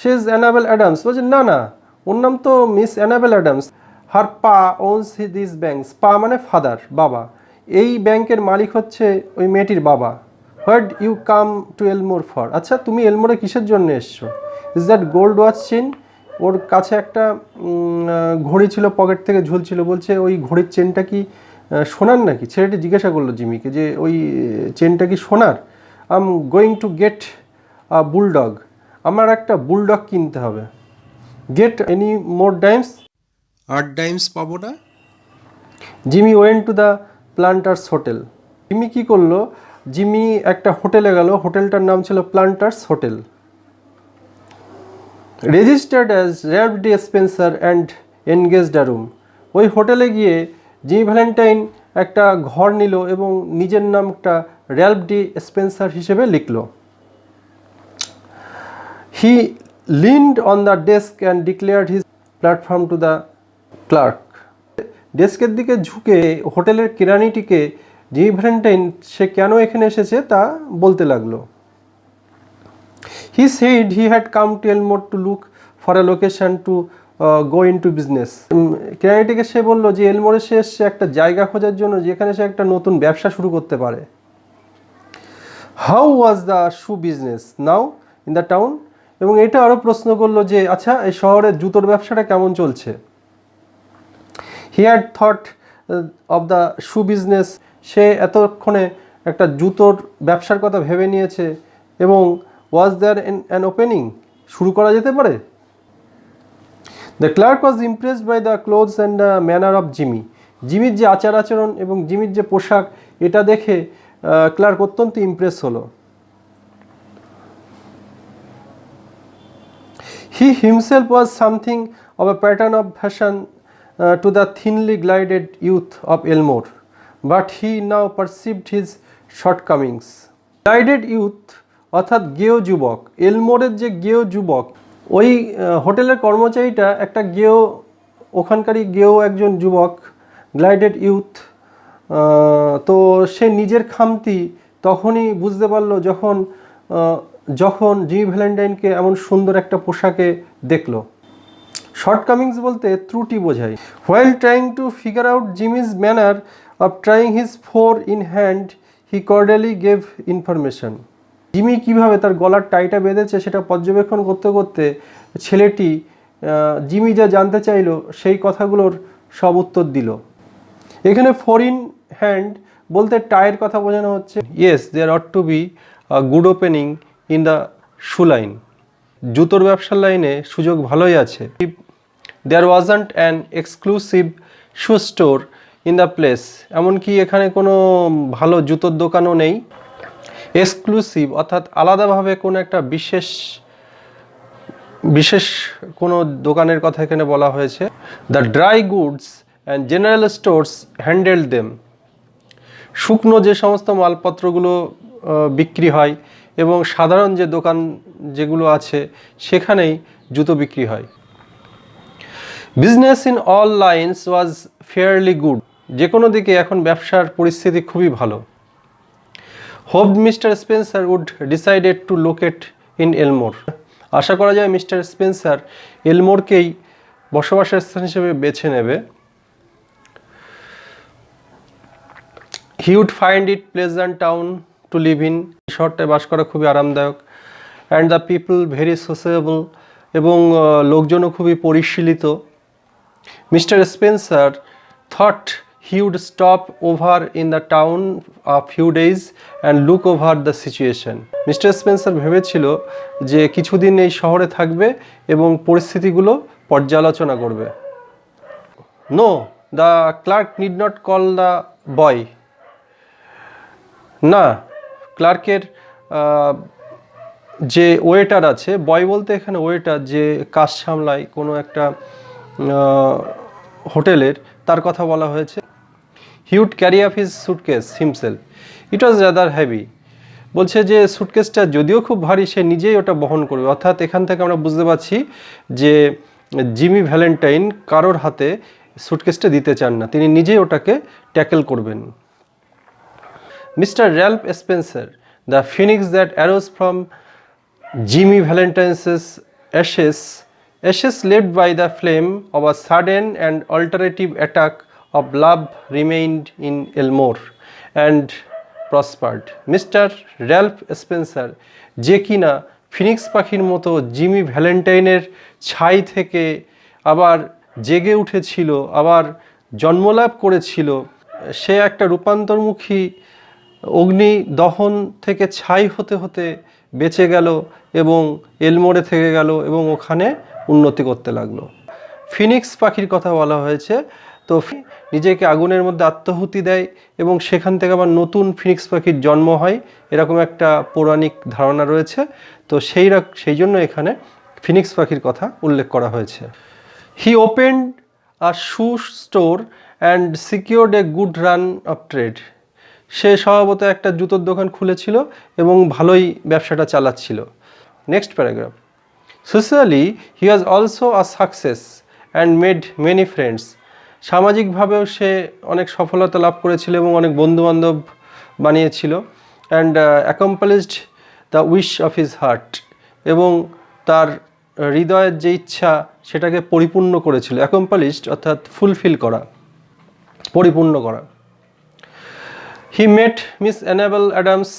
she is Annabel Adams. বলছে না না, ওর নাম তো মিস অ্যানাবেল অ্যাডামস। হার পা ওনস দিস ব্যাংকস। পা মানে ফাদার, বাবা। এই ব্যাংকের মালিক হচ্ছে ওই মেয়েটির বাবা। What you come to Elmore for? আচ্ছা তুমি এলমোরে কিসের জন্য এসছো? Is that gold watch chain? ওর কাছে একটা ঘড়ি ছিল, পকেট থেকে ঝুলছিল। বলছে ওই ঘড়ির চেনটা কি সোনার নাকি? ছেলেটি জিজ্ঞাসা করলো জিমিকে যে ওই চেনটা কি সোনার? I am going to get a bulldog. আমার একটা বুলডগ কিনতে হবে। Get any more ডাইমস? আর ডাইমস পাবো না? Jimmy went to the Planters Hotel. Jimmy কী করলো? জিমি একটা হোটেলে গেল, হোটেলটার নাম ছিল Planters Hotel. Registered as Ralph D Spencer and engaged a room. ওই হোটেলে গিয়ে জিমি ভ্যালেন্টাইন একটা ঘর নিল এবং নিজের নামটা র্যালফ ডি স্পেন্সার হিসেবে লিখল। He leaned on the desk and declared his platform to the clerk. ডেস্কের দিকে ঝুঁকে হোটেলের কেরানিটিকে জিমি ভ্যালেন্টাইন সে কেন এখানে এসেছে তা বলতে লাগলো। He said he had come to Elmore to look for a location to go into business. কেরানিটিকে সে বললো যে এলমোরে সে এসছে একটা জায়গা খোঁজার জন্য যেখানে সে একটা নতুন ব্যবসা শুরু করতে পারে। How was the shoe business now in the town? এবং এটা আরও প্রশ্ন করলো যে আচ্ছা এই শহরের জুতোর ব্যবসাটা কেমন চলছে? He had thought of the shoe business. সে এতক্ষণে একটা জুতোর ব্যবসার কথা ভেবে নিয়েছে। এবং ওয়াজ দেয়ার অ্যান ওপেনিং? শুরু করা যেতে পারে। The clerk was impressed by the clothes and the manner of Jimmy. জিমির যে আচার আচরণ এবং জিমির যে পোশাক, এটা দেখে ক্লার্ক অত্যন্ত ইমপ্রেস হলো। He himself was something of a pattern of fashion to the thinly glided youth of Elmore, but he now perceived his shortcomings. Glided youth অর্থাৎ গেয় যুবক, এলমোরের যে গেয় যুবক, ওই হোটেলের কর্মচারীটা একটা গেয়, ওখানকারই গেয় একজন যুবক, গ্লাইডেড ইউথ। তো সে নিজের খামতি তখনই বুঝতে পারলো যখন জিমি ভ্যালেন্টাইনকে এমন সুন্দর একটা পোশাকে দেখলো। শর্টকামিংস বলতে ত্রুটি বোঝায়। While trying to figure out Jimmy's manner of trying his four in hand, he cordially gave information. Jimmy কীভাবে তার গলার টাইটা বেঁধেছে সেটা পর্যবেক্ষণ করতে করতে ছেলেটি জিমি যা জানতে চাইলো সেই কথাগুলোর সব উত্তর দিল। এখানে ফোর ইন হ্যান্ড বলতে টাইয়ের কথা বোঝানো হচ্ছে। Yes, there ought to be good opening in the shoe line. জুতোর ব্যবসার লাইনে সুযোগ ভালোই আছে। There wasn't an exclusive shoe store in the place. এমনকি এখানে কোনো ভালো জুতোর দোকানও নেই। এক্সক্লুসিভ অর্থাৎ আলাদাভাবে কোনো একটা বিশেষ কোনো দোকানের কথা এখানে বলা হয়েছে। The dry goods and general stores handle them. শুকনো যে সমস্ত মালপত্রগুলো বিক্রি হয় এবং সাধারণ যে দোকান যেগুলো আছে সেখানেই জুতো বিক্রি হয়। Business in all lines was fairly good. যে কোনো দিকে এখন ব্যবসার পরিস্থিতি খুবই ভালো। Hope mister Spencer would decided to locate in Elmore. আশা করা যায় মিস্টার স্পেন্সার এলমোরকেই বসবাসের স্থান হিসেবে বেছে নেবে। He would find it pleasant town to live in. শহরটায় বাস করা খুবই আরামদায়ক। And the people very sociable, এবং লোকজনও খুবই পরিশীলিত। Mister Spencer thought he would stop over in the town a few days and look over the situation. Mister Spencer ভেবেছিল যে কিছুদিন এই শহরে থাকবে এবং পরিস্থিতিগুলো পর্যালোচনা করবে। No, the clerk need not call the boy. না, ক্লার্কের যে ওয়েটার আছে, বয় বলতে এখানে ওয়েটার যে কাজ সামলায় কোনো একটা হোটেলের, তার কথা বলা হয়েছে। He would carry up his suitcase himself. It was rather heavy. বলছে যে সুটকেসটা যদিও খুব ভারী, সে নিজেই ওটা বহন করবে। অর্থাৎ এখান থেকে আমরা বুঝতে পারছি যে জিমি ভ্যালেন্টাইন কারোর হাতে সুটকেসটা দিতে চান না, তিনি নিজেই ওটাকে ট্যাকেল করবেন। Mister Ralph Spencer, the phoenix that arose from Jimmy Valentine's ashes left by the flame of a sudden and alternative attack of love remained in Elmore and prospered. Mister Ralph Spencer, যে কিনা Phoenix পাখির মতো Jimmy ভ্যালেন্টাইনের ছাই থেকে আবার জেগে উঠেছিল, আবার জন্মলাভ করেছিল, সে একটা রূপান্তরমুখী অগ্নি দহন থেকে ছাই হতে হতে বেঁচে গেল এবং এলমোরে থেকে গেল এবং ওখানে উন্নতি করতে লাগলো। ফিনিক্স পাখির কথা বলা হয়েছে। তো নিজেকে আগুনের মধ্যে আত্মাহুতি দেয় এবং সেখান থেকে আবার নতুন ফিনিক্স পাখির জন্ম হয়, এরকম একটা পৌরাণিক ধারণা রয়েছে। তো সেই জন্য এখানে ফিনিক্স পাখির কথা উল্লেখ করা হয়েছে। He opened a shoe store and secured a good run of trade. সে স্বভাবত একটা জুতোর দোকান খুলেছিল এবং ভালোই ব্যবসাটা চালাচ্ছিল। Next paragraph. Socially he was also a success and made many friends. সামাজিকভাবেও সে অনেক সফলতা লাভ করেছিল এবং অনেক বন্ধুবান্ধব বানিয়েছিল। And accomplished the wish of his heart, এবং তার হৃদয়ের যে ইচ্ছা সেটাকে পরিপূর্ণ করেছিল। অ্যাকমপ্লিশড অর্থাৎ ফুলফিল করা, পরিপূর্ণ করা। He met Miss Annabel Adams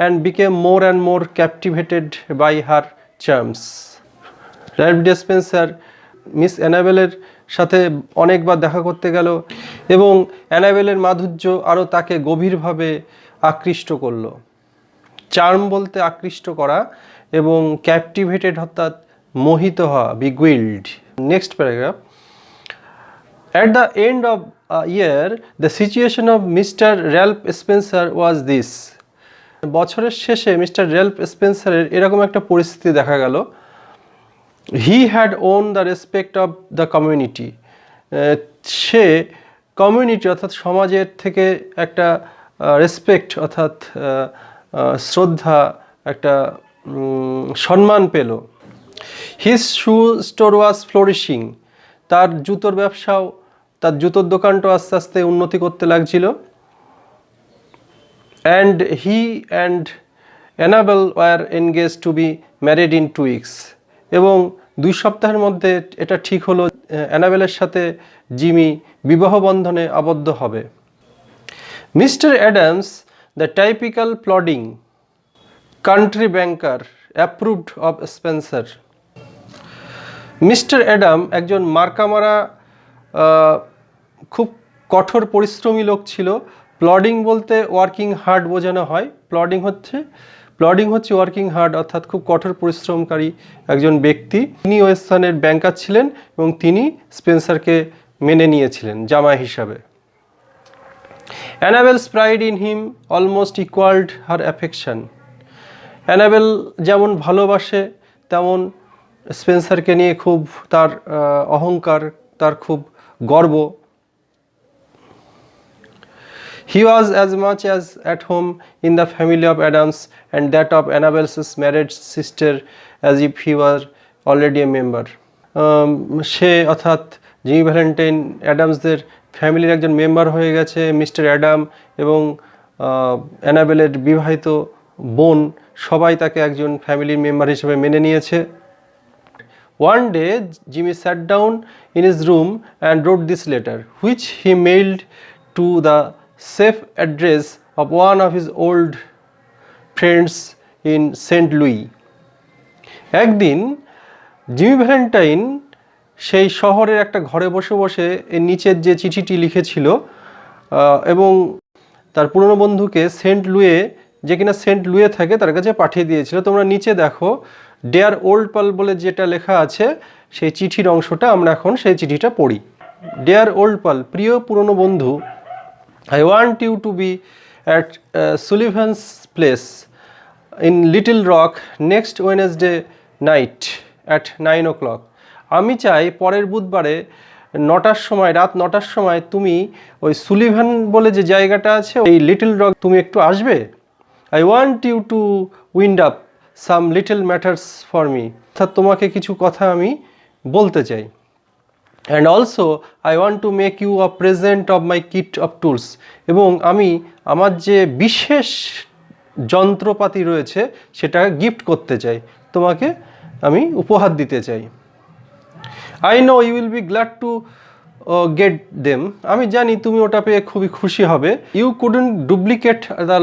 and became more and more captivated by her charms. Ralph D Spencer miss অ্যানাবেলের সাথে অনেকবার দেখা করতে গেল এবং অ্যানাবেলের মাধুর্য আরও তাকে গভীরভাবে আকৃষ্ট করল। চার্ম বলতে আকৃষ্ট করা এবং ক্যাপটিভেটেড অর্থাৎ মোহিত হওয়া, beguiled. Next paragraph. At the end of a year, the situation of Mr. Ralph Spencer was this. বছরের শেষে মিস্টার র্যাল্ফ স্পেন্সারের এরকম একটা পরিস্থিতি দেখা গেল। He had won the respect of the community, say community অর্থাৎ সমাজের থেকে একটা রেসপেক্ট অর্থাৎ শ্রদ্ধা, একটা সম্মান পেল। হিজ শু স্টোর ওয়াজ ফ্লোরিশিং, তার জুতোর ব্যবসাও, তার জুতোর দোকানটাও আস্তে আস্তে উন্নতি করতে লাগছিল। And he and Annabel were engage to be married in 2 weeks, এবং 2 সপ্তাহের মধ্যে এটা ঠিক হলো অ্যানাবেলের সাথে জিমি বিবাহ বন্ধনে আবদ্ধ হবে। Mister Adams, the typical plodding country banker, approved of Spencer. Mister Adam একজন মার্কামারা খুব কঠোর পরিশ্রমী লোক ছিল। প্লডিং বলতে ওয়ার্কিং হার্ড বোঝানো হয়, প্লডিং হচ্ছে ওয়ার্কিং হার্ড অর্থাৎ খুব কঠোর পরিশ্রমকারী একজন ব্যক্তি। তিনি ওয়েস্টার্নের ব্যাংকার ছিলেন এবং তিনি স্পেন্সারকে মেনে নিয়েছিলেন জামাই হিসাবে। Annabel's pride in him almost equalled her affection. Annabel যেমন ভালোবাসে তেমন স্পেন্সারকে নিয়ে খুব তার অহংকার, তার খুব গর্ব। He was as much as at home in the family of Adams and that of Annabel's married sister as if he were already a member. সে অর্থাৎ জিমি ভ্যালেন্টাইন অ্যাডামসদের ফ্যামিলির একজন মেম্বার হয়ে গেছে। মিস্টার অ্যাডাম এবং অ্যানাবেলের বিবাহিত বোন সবাই তাকে একজন ফ্যামিলির মেম্বার হিসেবে মেনে নিয়েছে। One day, Jimmy sat down in his room and wrote this letter, which he mailed to the safe address of one of his old friends in St. Louis. একদিন জিমি ভ্যালেন্টাইন সেই শহরের একটা ঘরে বসে বসে এর নিচের যে চিঠিটি লিখেছিল এবং তার পুরনো বন্ধুকে সেন্ট লুয়ে, যে কিনা সেন্ট লুয়ে থাকে, তার কাছে পাঠিয়ে দিয়েছিল। তোমরা নিচে দেখো ডেয়ার ওল্ড পাল বলে যেটা লেখা আছে, সেই চিঠির অংশটা আমরা এখন সেই চিঠিটা পড়ি। ডেয়ার ওল্ড পাল, প্রিয় পুরনো বন্ধু, I want you to be at Sullivan's place in Little Rock next Wednesday night at 9 o'clock. আমি চাই পরের বুধবারে 9টার সময়, রাত 9টার সময় তুমি ওই সুলিভান বলে যে জায়গাটা আছে এই লিটল রক তুমি একটু আসবে। I want you to wind up some little matters for me, অর্থাৎ তোমাকে কিছু কথা আমি বলতে চাই। And also I want to make you a present of my kit of tools, এবং আমি আমার যে বিশেষ যন্ত্রপাতি রয়েছে সেটা গিফট করতে চাই, তোমাকে আমি উপহার দিতে চাই। I know you will be glad to get them, আমি জানি তুমি ওটা পেয়ে খুবই খুশি হবে। You couldn't duplicate the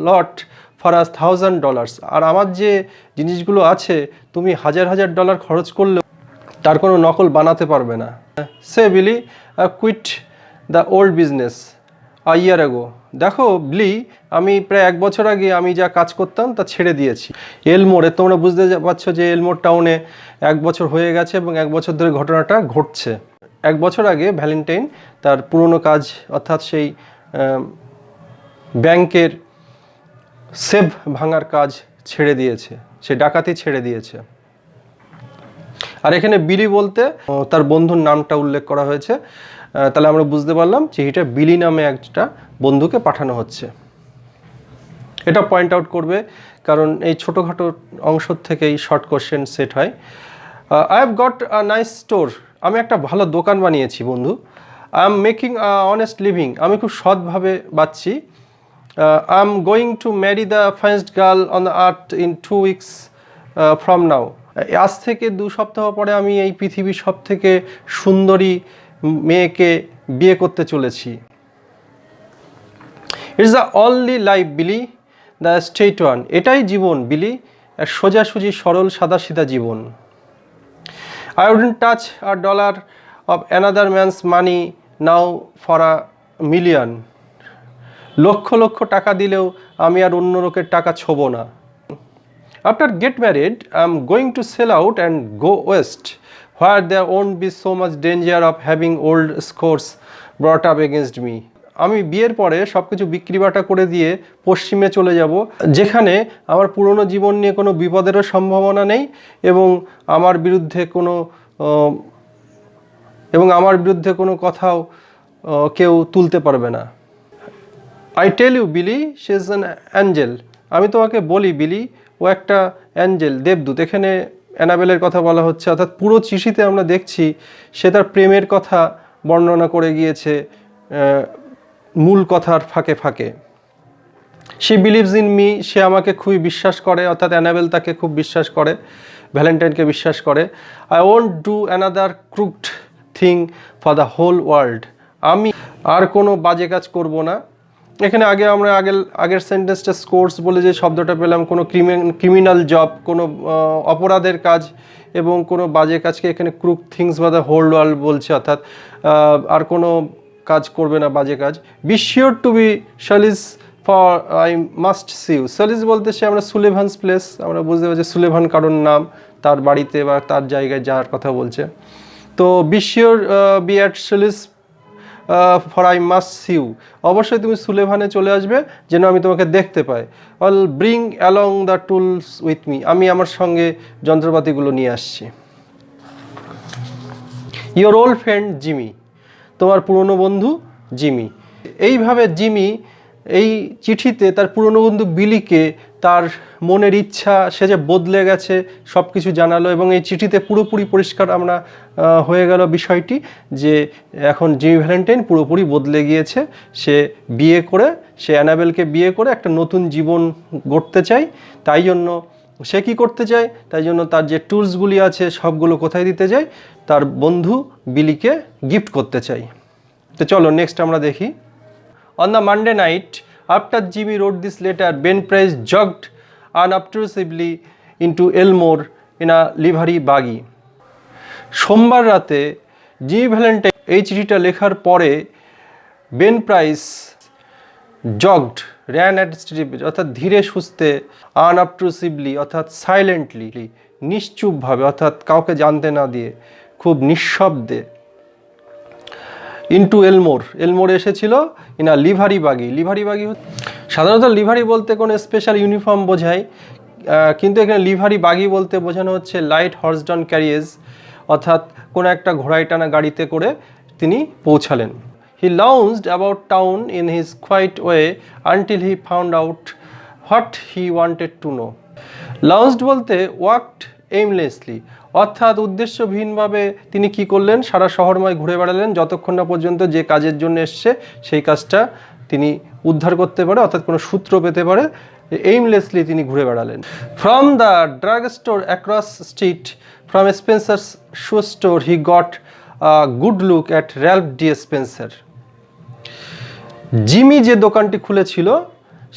lot for $1,000, আর আমার যে জিনিসগুলো আছে তুমি $1,000 খরচ করলে তার কোনো নকল বানাতে পারবে না। সে Billy quit the old business a year ago, দেখো বিলি, আমি প্রায় 1 বছর আগে আমি যা কাজ করতাম তা ছেড়ে দিয়েছি। এলমোরে, তোমরা বুঝতে পারছো যে এলমোর টাউনে 1 বছর হয়ে গেছে এবং 1 বছর ধরে ঘটনাটা ঘটছে। 1 বছর আগে ভ্যালেন্টাইন তার পুরনো কাজ অর্থাৎ সেই ব্যাংকের সেফ ভাঙার কাজ ছেড়ে দিয়েছে, সে ডাকাতি ছেড়ে দিয়েছে। আর এখানে বিলি বলতে তার বন্ধুর নামটা উল্লেখ করা হয়েছে, তাহলে আমরা বুঝতে পারলাম চিঠিটা বিলি নামে একটা বন্ধুকে পাঠানো হচ্ছে। এটা পয়েন্ট আউট করবে কারণ এই ছোটোখাটো অংশ থেকেই শর্ট কোশ্চেন সেট হয়। I have got a nice store, আমি একটা ভালো দোকান বানিয়েছি বন্ধু। I am making a honest living, আমি খুব সৎভাবে বাঁচছি। I am going to marry the first girl on the earth in 2 weeks from now, আজ থেকে 2 সপ্তাহ পরে আমি এই পৃথিবীর সব থেকে সুন্দরী মেয়েকে বিয়ে করতে চলেছি। It's the only life Billy, the straight one, এটাই জীবন বিলি, এক সোজাসুজি সরল সাদাসিধা জীবন। I wouldn't touch a dollar of another man's money now for $1 million, lakh lakh টাকা দিলেও আমি আর অন্য লোকের টাকা ছোবো না। After get married, I am going to sell out and go west, where there won't be so much danger of having old scores brought up against me. আমি বিয়ের পরে সব কিছু বিক্রি বাটা করে দিয়ে পশ্চিমে চলে যাব, যেখানে আমার পুরনো জীবন নিয়ে কোনো বিপদেরও সম্ভাবনা নেই এবং আমার বিরুদ্ধে কোনো কথাও কেউ তুলতে পারবে না। আই টেল ইউ বিলি, শি ইজ অ্যান অ্যাঞ্জেল। আমি তোমাকে বলি বিলি, ও একটা অ্যাঞ্জেল, দেবদূত। এখানে অ্যানাবেলের কথা বলা হচ্ছে, অর্থাৎ পুরো চিঠিতে আমরা দেখছি সে তার প্রেমের কথা বর্ণনা করে গিয়েছে মূল কথার ফাঁকে ফাঁকে। শি বিলিভস ইন মি, সে আমাকে খুবই বিশ্বাস করে, অর্থাৎ অ্যানাবেল তাকে খুব বিশ্বাস করে, ভ্যালেন্টাইনকে বিশ্বাস করে। I won't do another crooked thing for the whole world, আমি আর কোনো বাজে কাজ করব না। এখানে আমরা আগের সেন্টেন্সটা স্কোর্স বলে যে শব্দটা পেলাম, কোনো ক্রিমিনাল জব, কোনো অপরাধের কাজ এবং কোনো বাজে কাজকে এখানে ক্রুক থিংস বা দ্য হোল ওয়ার্ল্ড বলছে, অর্থাৎ আর কোনো কাজ করবে না, বাজে কাজ। Be sure to be Sullivan's for I must see you. Sullivan's বলতে সে আমরা সুলেভানস প্লেস, আমরা বুঝতে পারছি সুলেভান কারোর নাম, তার বাড়িতে বা তার জায়গায় যাওয়ার কথা বলছে। তো be sure be at Sullivan's for I must see you, অবশ্যই তুমি সুলেভানে চলে আসবে যেন আমি তোমাকে দেখতে পাই। I'll bring along the tools with me, আমি আমার সঙ্গে যন্ত্রপাতিগুলো নিয়ে আসছি। ইয়োর ওল্ড ফ্রেন্ড জিমি, তোমার পুরনো বন্ধু জিমি। এইভাবে জিমি এই চিঠিতে তার পুরনো বন্ধু বিলিকে তার মনের ইচ্ছা, সে যে বদলে গেছে সব কিছু জানালো এবং এই চিঠিতে পুরোপুরি পরিষ্কার আমরা হয়ে গেল বিষয়টি যে এখন জিমি ভ্যালেন্টাইন পুরোপুরি বদলে গিয়েছে। সে অ্যানাবেলকে বিয়ে করে একটা নতুন জীবন গড়তে চায়। তাই জন্য সে কী করতে চায়, তাই জন্য তার যে টুলসগুলি আছে সবগুলো কোথায় দিতে চায়, তার বন্ধু বিলিকে গিফট করতে চাই। তো চলো নেক্সট আমরা দেখি। On the Monday night, after Jimmy wrote this letter, Ben Price jogged unobtrusively into Elmore in a livery buggy. সোমবার রাতে জিমি ভ্যালেন্টাইন এই চিঠিটা লেখার পরে Ben price ran at street, অর্থাৎ ধীরে সুস্থে, আনঅবট্রুসিভলি অর্থাৎ সাইলেন্টলি, নিশ্চুপভাবে অর্থাৎ কাউকে জানতে না দিয়ে, খুব নিঃশব্দে, ইনটু এলমোর এসেছিল ইন আ লিভারি বাগি। সাধারণত লিভারি বলতে কোনো স্পেশাল ইউনিফর্ম বোঝায়, কিন্তু এখানে লিভারি বাগি বলতে বোঝানো হচ্ছে লাইট হর্স ডাউন ক্যারিয়েজ, অর্থাৎ কোনো একটা ঘোড়ায় টানা গাড়িতে করে তিনি পৌঁছালেন। He lounged about town in his quiet way until he found out what he wanted to know. Lounged বলতে ওয়াকড এইমলেসলি, অর্থাৎ উদ্দেশ্যহীনভাবে তিনি কি করলেন, সারা শহরময় ঘুরে বেড়ালেন যতক্ষণ না পর্যন্ত যে কাজের জন্য এসছে সেই কাজটা তিনি উদ্ধার করতে পারে, অর্থাৎ কোনো সূত্র পেতে পারে। এইমলেসলি তিনি ঘুরে বেড়ালেন। From the drug store across street from Spencer's shoe store he got a good look at Ralph D Spencer. Jimmy যে দোকানটি খুলেছিল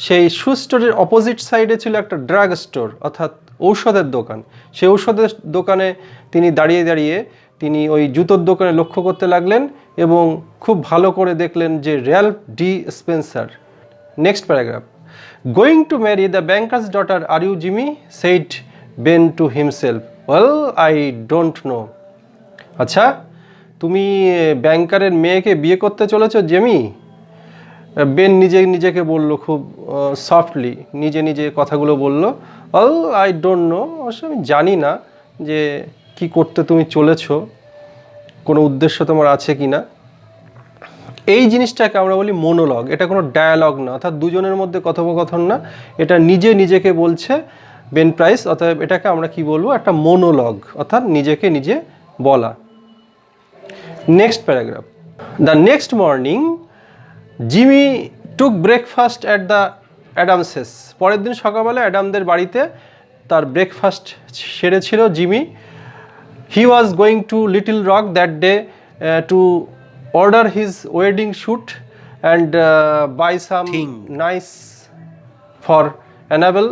সেই শু স্টোরের অপোজিট সাইডে ছিল একটা ড্রাগ স্টোর, অর্থাৎ ঔষধের দোকান। সেই ঔষধের দোকানে তিনি দাঁড়িয়ে তিনি ওই জুতোর দোকানে লক্ষ্য করতে লাগলেন এবং খুব ভালো করে দেখলেন যে Ralph D Spencer. Next paragraph. Going to marry the banker's daughter are you Jimmy, said Ben to himself. Well I don't know. আচ্ছা, তুমি ব্যাংকারের মেয়েকে বিয়ে করতে চলেছো জিমি? বেন নিজেকে বলল খুব সফটলি, নিজে কথাগুলো বলল। অল আই ডোন্ট নো, অবশ্য আমি জানি না যে কি করতে তুমি চলেছ, কোনো উদ্দেশ্য তোমার আছে কি না। এই জিনিসটাকে আমরা বলি মোনোলগ। এটা কোনো ডায়ালগ না, অর্থাৎ দুজনের মধ্যে কথোপকথন না, এটা নিজেকে বলছে বেন প্রাইস, অর্থাৎ এটাকে আমরা কি বলবো, একটা মোনোলগ, অর্থাৎ নিজেকে নিজে বলা। Next paragraph. The next morning Jimmy took breakfast at the Adamses. পরের দিন সকালবেলা অ্যাডামদের বাড়িতে তার ব্রেকফাস্ট সেরেছিল Jimmy. He was going to Little Rock that day to order his wedding suit and buy some nice for Annabel.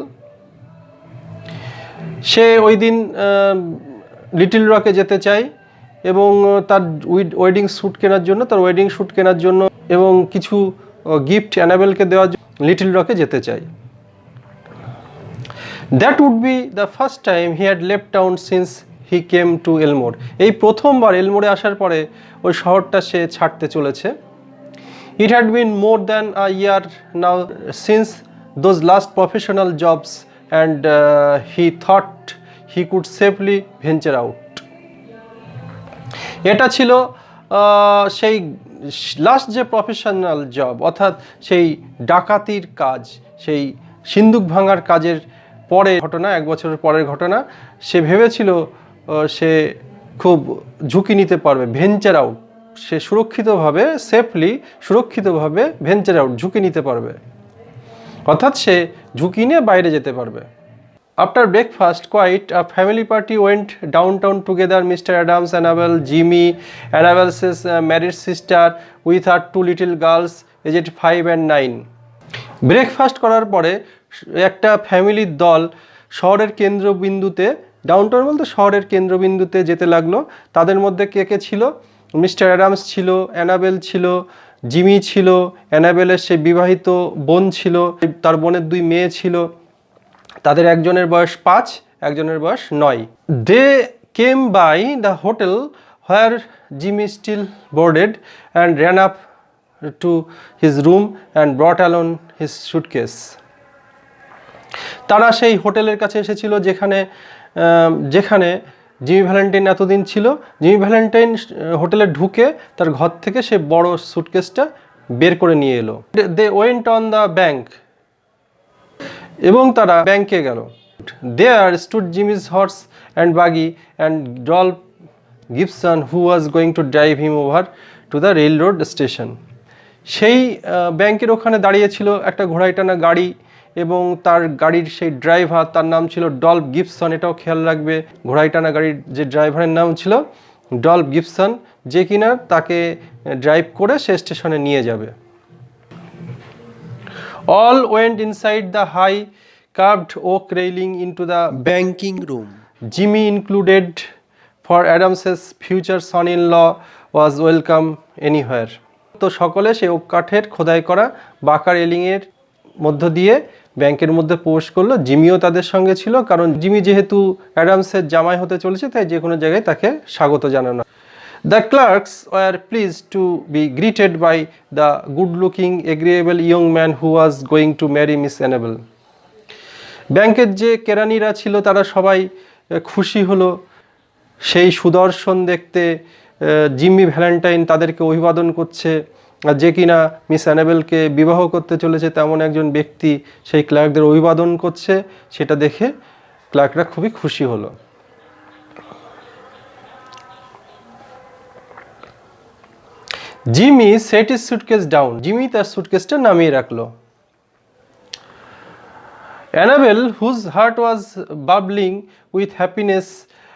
সে ওই দিন লিটল রকে যেতে চায় এবং তার ওয়েডিং শ্যুট কেনার জন্য এবং কিছু গিফট অ্যানাবেলকে দেওয়ার জন্য লিটল রকে যেতে চাই। That would be the first time he had left town since he came to Elmore. এই প্রথমবার এলমোরে আসার পরে ওই শহরটা সে ছাড়তে চলেছে। It had been more than a year now since those last professional jobs, and he thought he could safely venture out. এটা ছিল সেই লাস্ট যে প্রফেশনাল জব, অর্থাৎ সেই ডাকাতির কাজ, সেই সিন্দুক ভাঙার কাজের পরে ঘটনা, 1 বছরের পরের ঘটনা। সে ভেবেছিল সে খুব ঝুঁকি নিতে পারবে, ভেঞ্চার আউট, সে সুরক্ষিতভাবে, সেফলি সুরক্ষিতভাবে ভেঞ্চার আউট, ঝুঁকি নিতে পারবে, অর্থাৎ সে ঝুঁকি নিয়ে বাইরে যেতে পারবে। After breakfast, quite a family party went downtown together. Mr. Adams, Annabel, Jimmy, Annabel's married sister with her 2 little girls aged 5 and 9. Breakfast করার পরে একটা ফ্যামিলির দল শহরের কেন্দ্রবিন্দুতে, ডাউনটাউন বলতে শহরের কেন্দ্রবিন্দুতে যেতে লাগলো। তাদের মধ্যে কে কে ছিল? মিস্টার অ্যাডামস ছিল, অ্যানাবেল ছিল, জিমি ছিল, অ্যানাবেলের সেই বিবাহিত বোন ছিল, তার বোনের 2 মেয়ে ছিল। তাদের একজনের বয়স 5, একজনের বয়স 9। They came by the hotel where Jimmy still boarded and ran up to his room and brought along his suitcase. তারা সেই হোটেলের কাছে এসেছিল যেখানে জিমি ভ্যালেন্টাইন এতদিন ছিল। জিমি ভ্যালেন্টাইন হোটেলে ঢুকে তার ঘর থেকে সে বড় সুটকেসটা বের করে নিয়ে এলো। They went on the bank, এবং তারা ব্যাংকে গেল। There stood Jimmy's horse and buggy and Dolph Gibson who was going to drive him over to the railroad station. সেই ব্যাংকের ওখানে দাঁড়িয়েছিল একটা ঘোড়ায় টানা গাড়ি, এবং তার গাড়ির সেই ড্রাইভার, তার নাম ছিল ডলফ গিবসন। এটাও খেয়াল রাখবে, ঘোড়ায় টানা গাড়ির যে ড্রাইভারের নাম ছিল ডলফ গিবসন, যে কিনা তাকে ড্রাইভ করে সে স্টেশনে নিয়ে যাবে। All went inside the high carved oak railing into the Banking room. Jimmy included, for Adams's future son-in-law was welcome anywhere. তো সকলে সেই ওক কাঠের খোদাই করা বাঁকা রেলিংয়ের মধ্য দিয়ে ব্যাংকের মধ্যে প্রবেশ করলো। জিমিও তাদের সঙ্গে ছিল, কারণ জিমি যেহেতু অ্যাডামসের জামাই হতে চলেছে, তাই যে কোনো জায়গায় তাকে স্বাগত জানানো। The clerks were pleased to be greeted by the good-looking, agreeable young man who was going to marry Miss Annabel. ব্যাংকের যে কেরানিরা ছিল তারা সবাই খুশি হলো সেই সুদর্শন দেখতে জিমি ভ্যালেন্টাইন তাদেরকে অভিবাদন করছে, যে কিনা মিস অ্যানাবেলকে বিবাহ করতে চলেছে তেমন একজন ব্যক্তি সেই ক্লার্কদের অভিবাদন করছে। সেটা দেখে ক্লার্করা খুবই খুশি হলো। Jimmy set his suitcase down, Jimmy তার সুটকেসটা নামিয়ে রাখলো। Annabel, whose heart was bubbling with happiness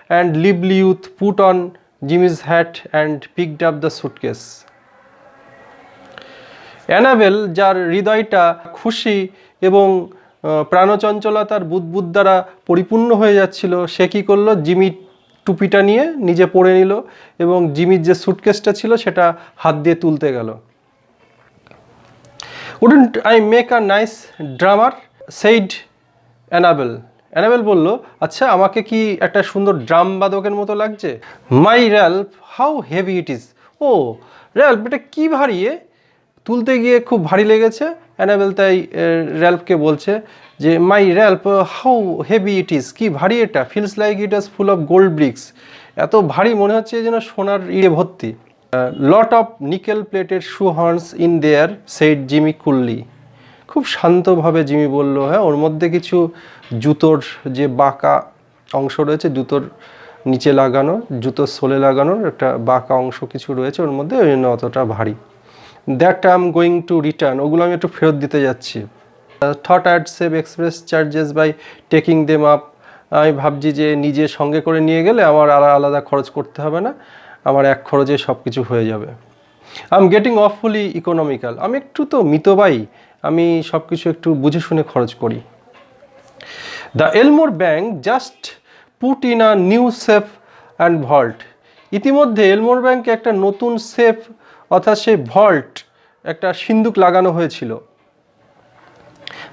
and lively youth, put on Jimmy's hat and picked up the suitcase. Annabel, যার হৃদয়টা খুশি এবং প্রাণচঞ্চলতার বুদবুদ দ্বারা পরিপূর্ণ হয়ে যাচ্ছিল, সে কী করলো? জিমি টুপিটা নিয়ে নিজে পরে নিল এবং জিমির যে সুটকেসটা ছিল সেটা হাত দিয়ে তুলতে গেল। Wouldn't I make a nice drummer, said Annabel. Annabel বলল, আচ্ছা আমাকে কি একটা সুন্দর ড্রাম বাদকের মতো লাগছে? My Ralph, how heavy it is. ও র্যাল্ফ, এটা কী ভারী, তুলতে গিয়ে খুব ভারী লেগেছে। অ্যানাবেল তাই র্যাল্ফকে বলছে যে my Ralph, how heavy it is, কি ভারী এটা। Feels like it was full of gold bricks, এত ভারী মনে হচ্ছে যেন সোনার ইড়ে ভর্তি। Lot of nickel plated shoe horns in there, said Jimmy coolly. খুব শান্তভাবে জিমি বলল, হ্যাঁ ওর মধ্যে কিছু জুতোর যে বাঁকা অংশ রয়েছে, জুতোর নিচে লাগানো, জুতোর সোলে লাগানোর একটা বাঁকা অংশ কিছু রয়েছে ওর মধ্যে, ওই জন্য অতটা ভারী। That I am going to return, ওগুলো আমি একটু ফেরত দিতে যাচ্ছি। Thought I'd save express charges by taking them up, আমি ভাবছি যে নিজে সঙ্গে করে নিয়ে গেলে আমার আলাদা খরচ করতে হবে না, আমার এক খরচে সব কিছু হয়ে যাবে। আই এম গেটিং অফুলি ইকোনমিক্যাল, আমি একটু তো মিতব্যয়ী, আমি সব কিছু একটু বুঝে শুনে খরচ করি। The এলমোর bank just put in a new safe and vault, ইতিমধ্যে এলমোর ব্যাংকে একটা নতুন সেফ অর্থাৎ সেই ভল্ট, একটা সিন্দুক লাগানো হয়েছিল।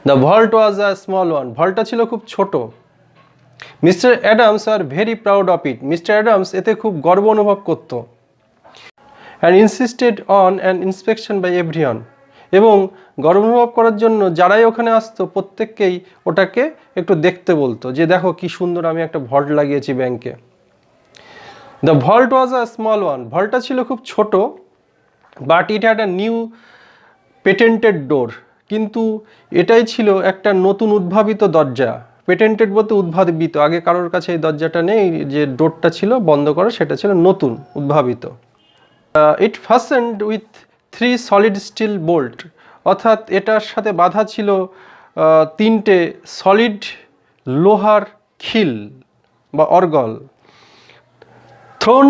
The vault was a small one, ভল্টটা ছিল খুব ছোট। Mister Adams are very proud of it, mister Adams এতে খুব গর্ব অনুভব করত। and insisted on an inspection by everyone. এবং গর্ব অনুভব করার জন্য যারাই ওখানে আসতো প্রত্যেককেই ওটাকে একটু দেখতে বলতো যে দেখো কি সুন্দর আমি একটা ভল্ট লাগিয়েছি ব্যাংকে। The vault was a small one, ভল্টটা ছিল খুব ছোট, but it had a new patented door, কিন্তু এটাই ছিল একটা নতুন উদ্ভাবিত দরজা। পেটেন্টেড বলতে উদ্ভাবিত, আগে কারোর কাছে এই দরজাটা নেই, যে ডোরটা ছিল বন্ধ করা সেটা ছিল নতুন উদ্ভাবিত। ইট ফাস্টেন্ড উইথ 3 সলিড স্টিল বোল্ট, অর্থাৎ এটার সাথে বাঁধা ছিল 3টে সলিড লোহার খিল বা অর্গল, thrown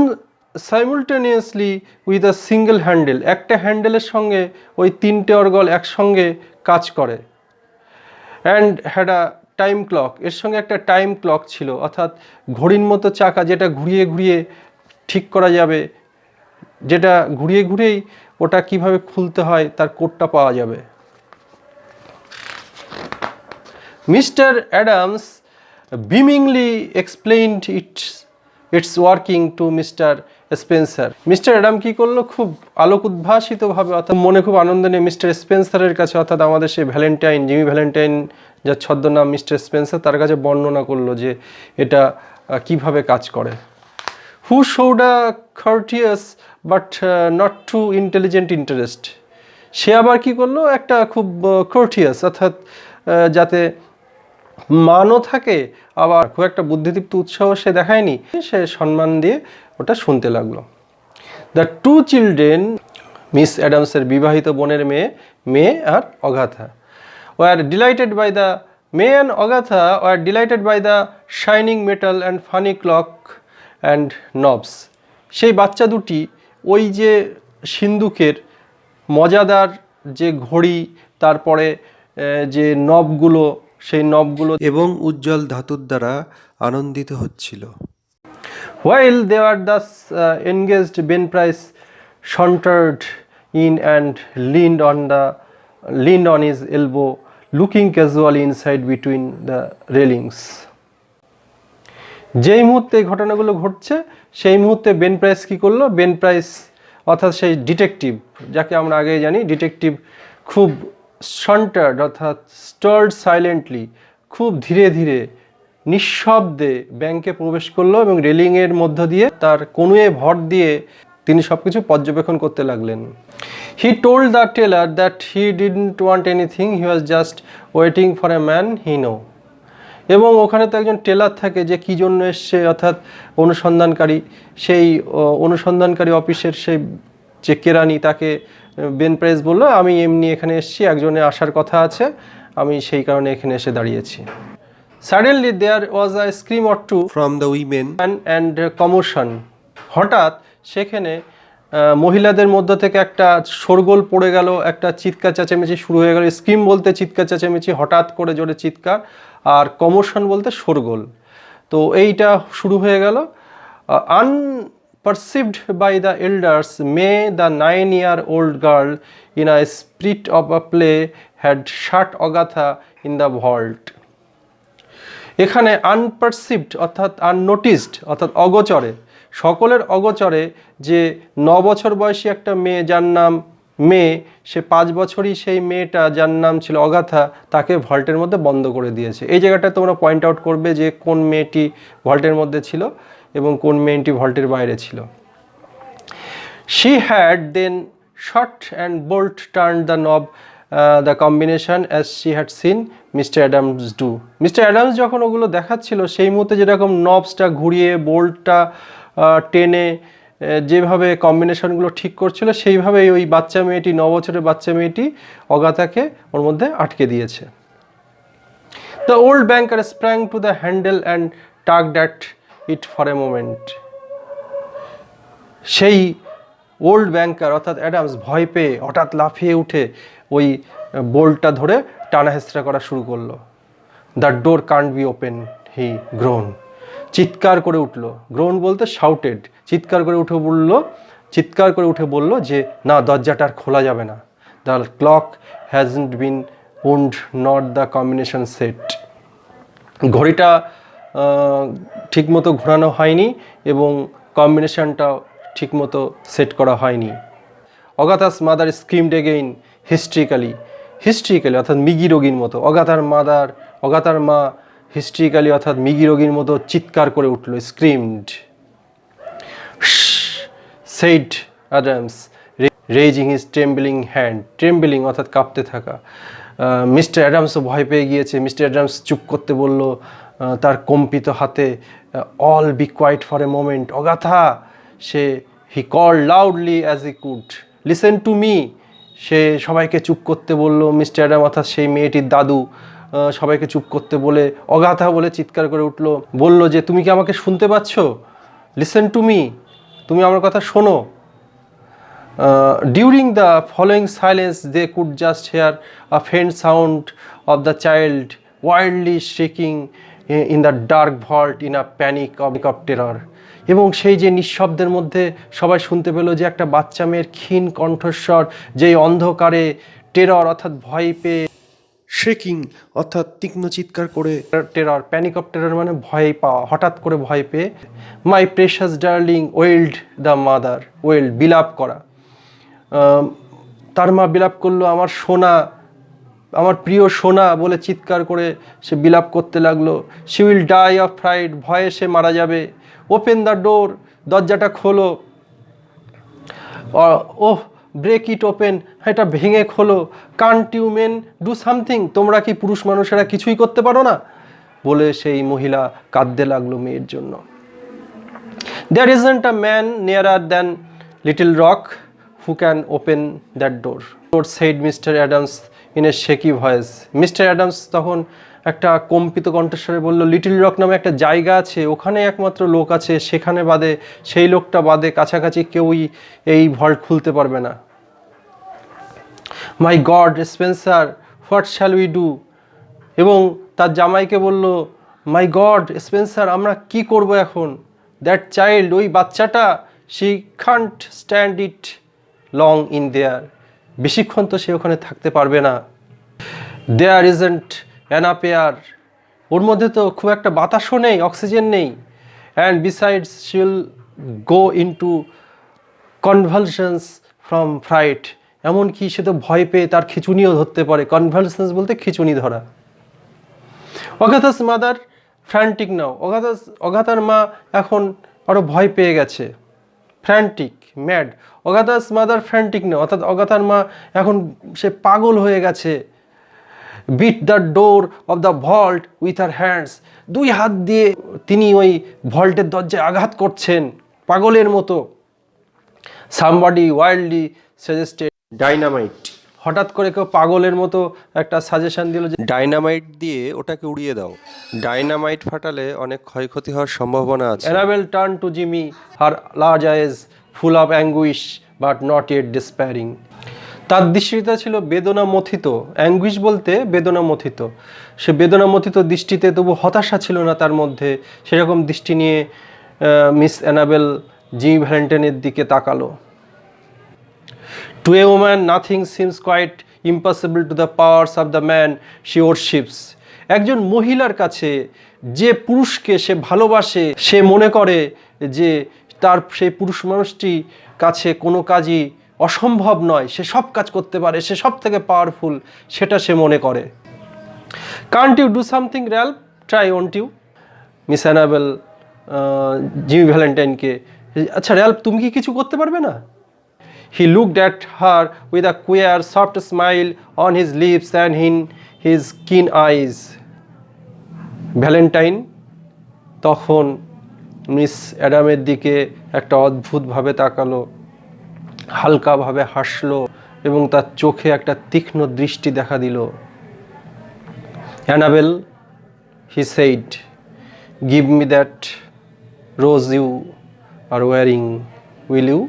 simultaneously with a single handle, একটা হ্যান্ডেলের সঙ্গে ওই 3টে অর্গল একসঙ্গে কাজ করে। And had a time clock, এর সঙ্গে একটা টাইম ক্লক ছিল, অর্থাৎ ঘড়ির মতো চাকা যেটা ঘুরিয়ে ঘুরিয়ে ঠিক করা যাবে, যেটা ঘুরিয়ে ঘুরিয়েই ওটা কিভাবে খুলতে হয় তার কোডটা পাওয়া যাবে। Mister Adams beamingly explained its working to mister Spencer. Mister Adam কী করলো, খুব আলোক উদ্ভাসিতভাবে অর্থাৎ মনে খুব আনন্দ নিয়ে মিস্টার স্পেন্সারের কাছে, অর্থাৎ আমাদের সেই ভ্যালেন্টাইন, জিমি ভ্যালেন্টাইন যার ছদ্মনাম মিস্টার স্পেন্সার, তার কাছে বর্ণনা করলো যে এটা কিভাবে কাজ করে। Who showed a courteous but not too intelligent interest, সে আবার কী করলো, একটা খুব courteous অর্থাৎ যাতে মানও থাকে আবার খুব একটা বুদ্ধিদীপ্ত উৎসাহ সে দেখায়নি, সে সম্মান দিয়ে ওটা শুনতে লাগলো। দ্য 2 চিলড্রেন, মিস অ্যাডামসের বিবাহিত বোনের মেয়ে আর Agatha, were delighted by the মেয়ে and Agatha were delighted by the shining metal and funny clock and knobs. সেই বাচ্চা দুটি ওই যে সিন্দুকের মজাদার যে ঘড়ি, তারপরে যে নবগুলো, সেই নবগুলো এবং উজ্জ্বল ধাতুর দ্বারা আনন্দিত হচ্ছিল। While they were thus engaged, Ben Price sauntered in and leaned on his elbow, looking casually inside between the railings. যেই মুহূর্তে এই ঘটনাগুলো ঘটছে সেই মুহূর্তে বেন প্রাইস কী করলো, বেন প্রাইস অর্থাৎ সেই ডিটেকটিভ যাকে আমরা আগেই জানি, ডিটেকটিভ খুব sauntered অর্থাৎ স্টার্ড সাইলেন্টলি, খুব ধীরে ধীরে নিঃশব্দে ব্যাংকে প্রবেশ করলো এবং রেলিংয়ের মধ্য দিয়ে তার কনুয়ে ভর দিয়ে তিনি সব কিছু পর্যবেক্ষণ করতে লাগলেন। He told the teller that he didn't want anything, he was just waiting for a man he know. এবং ওখানে তো একজন টেলার থাকে যে কী জন্য এসছে, অর্থাৎ অনুসন্ধানকারী, সেই অনুসন্ধানকারী অফিসের সেই যে কেরানি, তাকে বেন প্রাইস বললো আমি এমনি এখানে এসেছি, একজনের আসার কথা আছে, আমি সেই কারণে এখানে এসে দাঁড়িয়েছি। Suddenly there was a scream or two from the women and commotion. হঠাৎ সেখানে মহিলাদের মধ্য থেকে একটা শোরগোল পড়ে গেল, একটা চিৎকার চেঁচামেচি শুরু হয়ে গেল। স্ক্রিম বলতে চিৎকার চেঁচামেচি, হঠাৎ করে জোরে চিৎকার, আর কমোশন বলতে শোরগোল। তো এইটা শুরু হয়ে গেল। Unperceived by the elders, May, the 9-year-old girl, in a spirit of a play, had shut Agatha in the vault. এখানে আনপারসিভড অর্থাৎ আননোটিসড অর্থাৎ অগোচরে, সকলের অগোচরে যে 9 বছর বয়সী একটা মেয়ে যার নাম মেয়ে, সে 5 বছরই সেই মেয়েটা যার নাম ছিল অগাথা, তাকে ভল্টের মধ্যে বন্ধ করে দিয়েছে। এই জায়গাটা তোমরা পয়েন্ট আউট করবে যে কোন মেয়েটি ভল্টের মধ্যে ছিল এবং কোন মেয়েটি ভল্টের বাইরে ছিল। She had then shot and bolt turned the knob, the combination as she had seen Mr. Adams do. Mr. Adams যখন ওগুলো দেখাচ্ছিল সেই মুহূর্তে যেরকম নবসটা ঘুরিয়ে বোল্টটা টেনে যেভাবে কম্বিনেশনগুলো ঠিক করছিল, সেইভাবেই ওই বাচ্চা মেয়েটি, 9 বছরের বাচ্চা মেয়েটি অগাথাকে ওর মধ্যে আটকে দিয়েছে। The old banker sprang to the handle and tugged at it for a moment. সেই ওল্ড ব্যাংকার অর্থাৎ অ্যাডামস ভয় পেয়ে হঠাৎ লাফিয়ে উঠে ওই বোল্টটা ধরে টানা হেঁচড়া করা শুরু করলো। The door can't be open, he grown, চিৎকার করে উঠলো। গ্রোন বলতে শাউটেড, চিৎকার করে উঠে বলল যে না, দরজাটা আর খোলা যাবে না। The clock hasn't been wound not the combination set, ঘড়িটা ঠিকমতো ঘোরানো হয়নি এবং কম্বিনেশনটাও ঠিকমতো সেট করা হয়নি। অগাথাস মাদার স্ক্রিমড এগেইন হিস্ট্রিক্যালি অর্থাৎ মিগি রোগীর মতো। অগাথার মা হিস্ট্রিক্যালি অর্থাৎ মিগি রোগীর মতো চিৎকার করে উঠল, screamed. Said Adams raising his trembling hand, trembling অর্থাৎ কাঁপতে থাকা। মিস্টার অ্যাডামসও ভয় পেয়ে গিয়েছে। মিস্টার অ্যাডামস চুপ করতে বলল তার কম্পিত হাতে। All be quiet for a moment Agatha, he call loudly as he could, listen to me. সে সবাইকে চুপ করতে বলল। মিস্টার অ্যাডাম অর্থাৎ সেই মেয়েটির দাদু সবাইকে চুপ করতে বলে অগাথা বলে চিৎকার করে উঠল, বলল যে তুমি কি আমাকে শুনতে পাচ্ছ? লিসেন টু মি, তুমি আমার কথা শোনো। During the following silence, they could just hear a faint sound of the child wildly shrieking in the dark vault in a panic of terror. এবং সেই যে নিঃশব্দের মধ্যে সবাই শুনতে পেল যে একটা বাচ্চা মেয়ের ক্ষীণ কণ্ঠস্বর যেই অন্ধকারে টেরর অর্থাৎ ভয় পেয়ে, শেকিং অর্থাৎ তীক্ষ্ণ চিৎকার করে, টেরর প্যানিক অফ টেরর মানে ভয় পাওয়া, হঠাৎ করে ভয় পেয়ে। My precious darling wailed the mother, wailed বিলাপ করা। তার মা বিলাপ করলো, আমার সোনা, আমার প্রিয় সোনা বলে চিৎকার করে সে বিলাপ করতে লাগলো। She will die of fright, ভয়ে সে মারা যাবে। ওপেন দ্য ডোর, দরজাটা খোলো। ওহ ব্রেক ইট ওপেন, এটা ভেঙে খোলো। Can't you men do something, তোমরা কি পুরুষ মানুষেরা কিছুই করতে পারো না বলে সেই মহিলা কাঁদতে লাগলো মেয়ের জন্য। There isn't a man nearer than Little Rock who can open that door, said Mr. Adams in a shaky voice. Mister Adams তখন একটা কম্পিত কণ্ঠস্বরে বলল, লিটল রক নামে একটা জায়গা আছে, ওখানে একমাত্র লোক আছে, সেখানে বাদে, সেই লোকটা বাদে কাছাকাছি কেউই এই ভল্ট খুলতে পারবে না। My God Spencer, what shall we do, এবং তার জামাইকে বলল, মাই গড স্পেন্সার, আমরা কি করব এখন? দ্যাট চাইল্ড, ওই বাচ্চাটা, she can't stand it long in there, বেশিক্ষণ তো সে ওখানে থাকতে পারবে না। দেয়ার ইজন্ট এনাফ এয়ার, ওর মধ্যে তো খুব একটা বাতাসও নেই, অক্সিজেন নেই। And besides she will go into convulsions from fright, এমনকি সে তো ভয় পেয়ে তার খিঁচুনিও ধরতে পারে। কনভালশনস বলতে খিঁচুনি ধরা। অগাথাস মাদার ফ্র্যান্টিক নাও, অগাথার মা এখন আরও ভয় পেয়ে গেছে। ফ্র্যান্টিক, ম্যাড। অগাথাস মাদার ফ্র্যান্টিক নাও, অর্থাৎ অগাথার মা এখন সে পাগল হয়ে গেছে। Beat the door of the vault with her hands, দুই হাত দিয়ে তিনি ওই ভল্টের দরজায় আঘাত করছেন পাগলের মতো। সামবডি ওয়াইল্ডলি সাজেস্টেড ডাইনামাইট, হঠাৎ করে কেউ পাগলের মতো একটা সাজেশন দিল যে ডাইনামাইট দিয়ে ওটাকে উড়িয়ে দাও। ডাইনামাইট ফাটালে অনেক ক্ষয়ক্ষতি হওয়ার সম্ভাবনা আছে। Annabel turn to Jimmy, her large eyes full of anguish but not yet despairing. তার দৃষ্টিটা ছিল বেদনা মথিত, অ্যাঙ্গুইশ বলতে বেদনা মথিত। সে বেদনা মথিত দৃষ্টিতে তবু হতাশা ছিল না তার মধ্যে। সেরকম দৃষ্টি নিয়ে মিস অ্যানাবেল জিমি ভ্যালেন্টাইনের দিকে তাকালো। To a woman, nothing seems quite impossible to the powers of the man she worships. একজন মহিলার কাছে যে পুরুষকে সে ভালোবাসে, সে মনে করে যে তার সেই পুরুষ মানুষটি কাছে কোনো কাজই অসম্ভব নয়, সে সব কাজ করতে পারে, সে সব থেকে পাওয়ারফুল, সেটা সে মনে করে। Can't you do something Ralph, try won't you, miss Annabel Jimmy ভ্যালেন্টাইনকে, আচ্ছা র্যাল্ফ তুমি কি কিছু করতে পারবে না? He looked at her with a queer, soft smile on his lips and in his keen eyes. Valentine তখন মিস অ্যাডামের দিকে একটা অদ্ভুতভাবে তাকালো, হালকাভাবে হাসলো এবং তার চোখে একটা তীক্ষ্ণ দৃষ্টি দেখা দিল। Annabel, he said, give me that rose you are wearing, will you?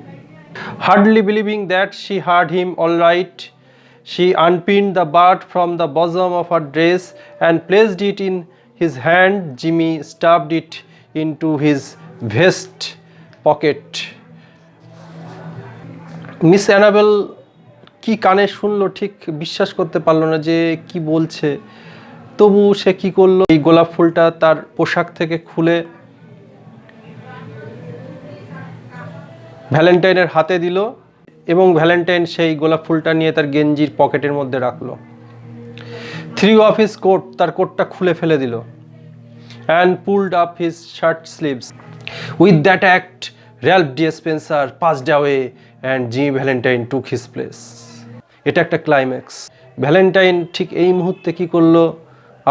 Hardly believing that she heard him aright, she unpinned the bud from the bosom of her dress and placed it in his hand. Jimmy stuffed it into his vest pocket. Miss Annabel কি কানে শুনলো ঠিক বিশ্বাস করতে পারলো না যে কি বলছে। তবু সে কি করলো, এই গোলাপ ফুলটা তার পোশাক থেকে খুলে ভ্যালেন্টাইনের হাতে দিল এবং ভ্যালেন্টাইন সেই গোলাপ ফুলটা নিয়ে তার গেঞ্জির পকেটের মধ্যে রাখলো। থ্রি অফ হিজ কোট, তার কোটটা খুলে ফেলে দিল। And pulled up his shirt sleeves. With that act Ralph D Spencer passed away and Jimmy Valentine took his place. এটা একটা ক্লাইম্যাক্স। ভ্যালেন্টাইন ঠিক এই মুহূর্তে কি করলো,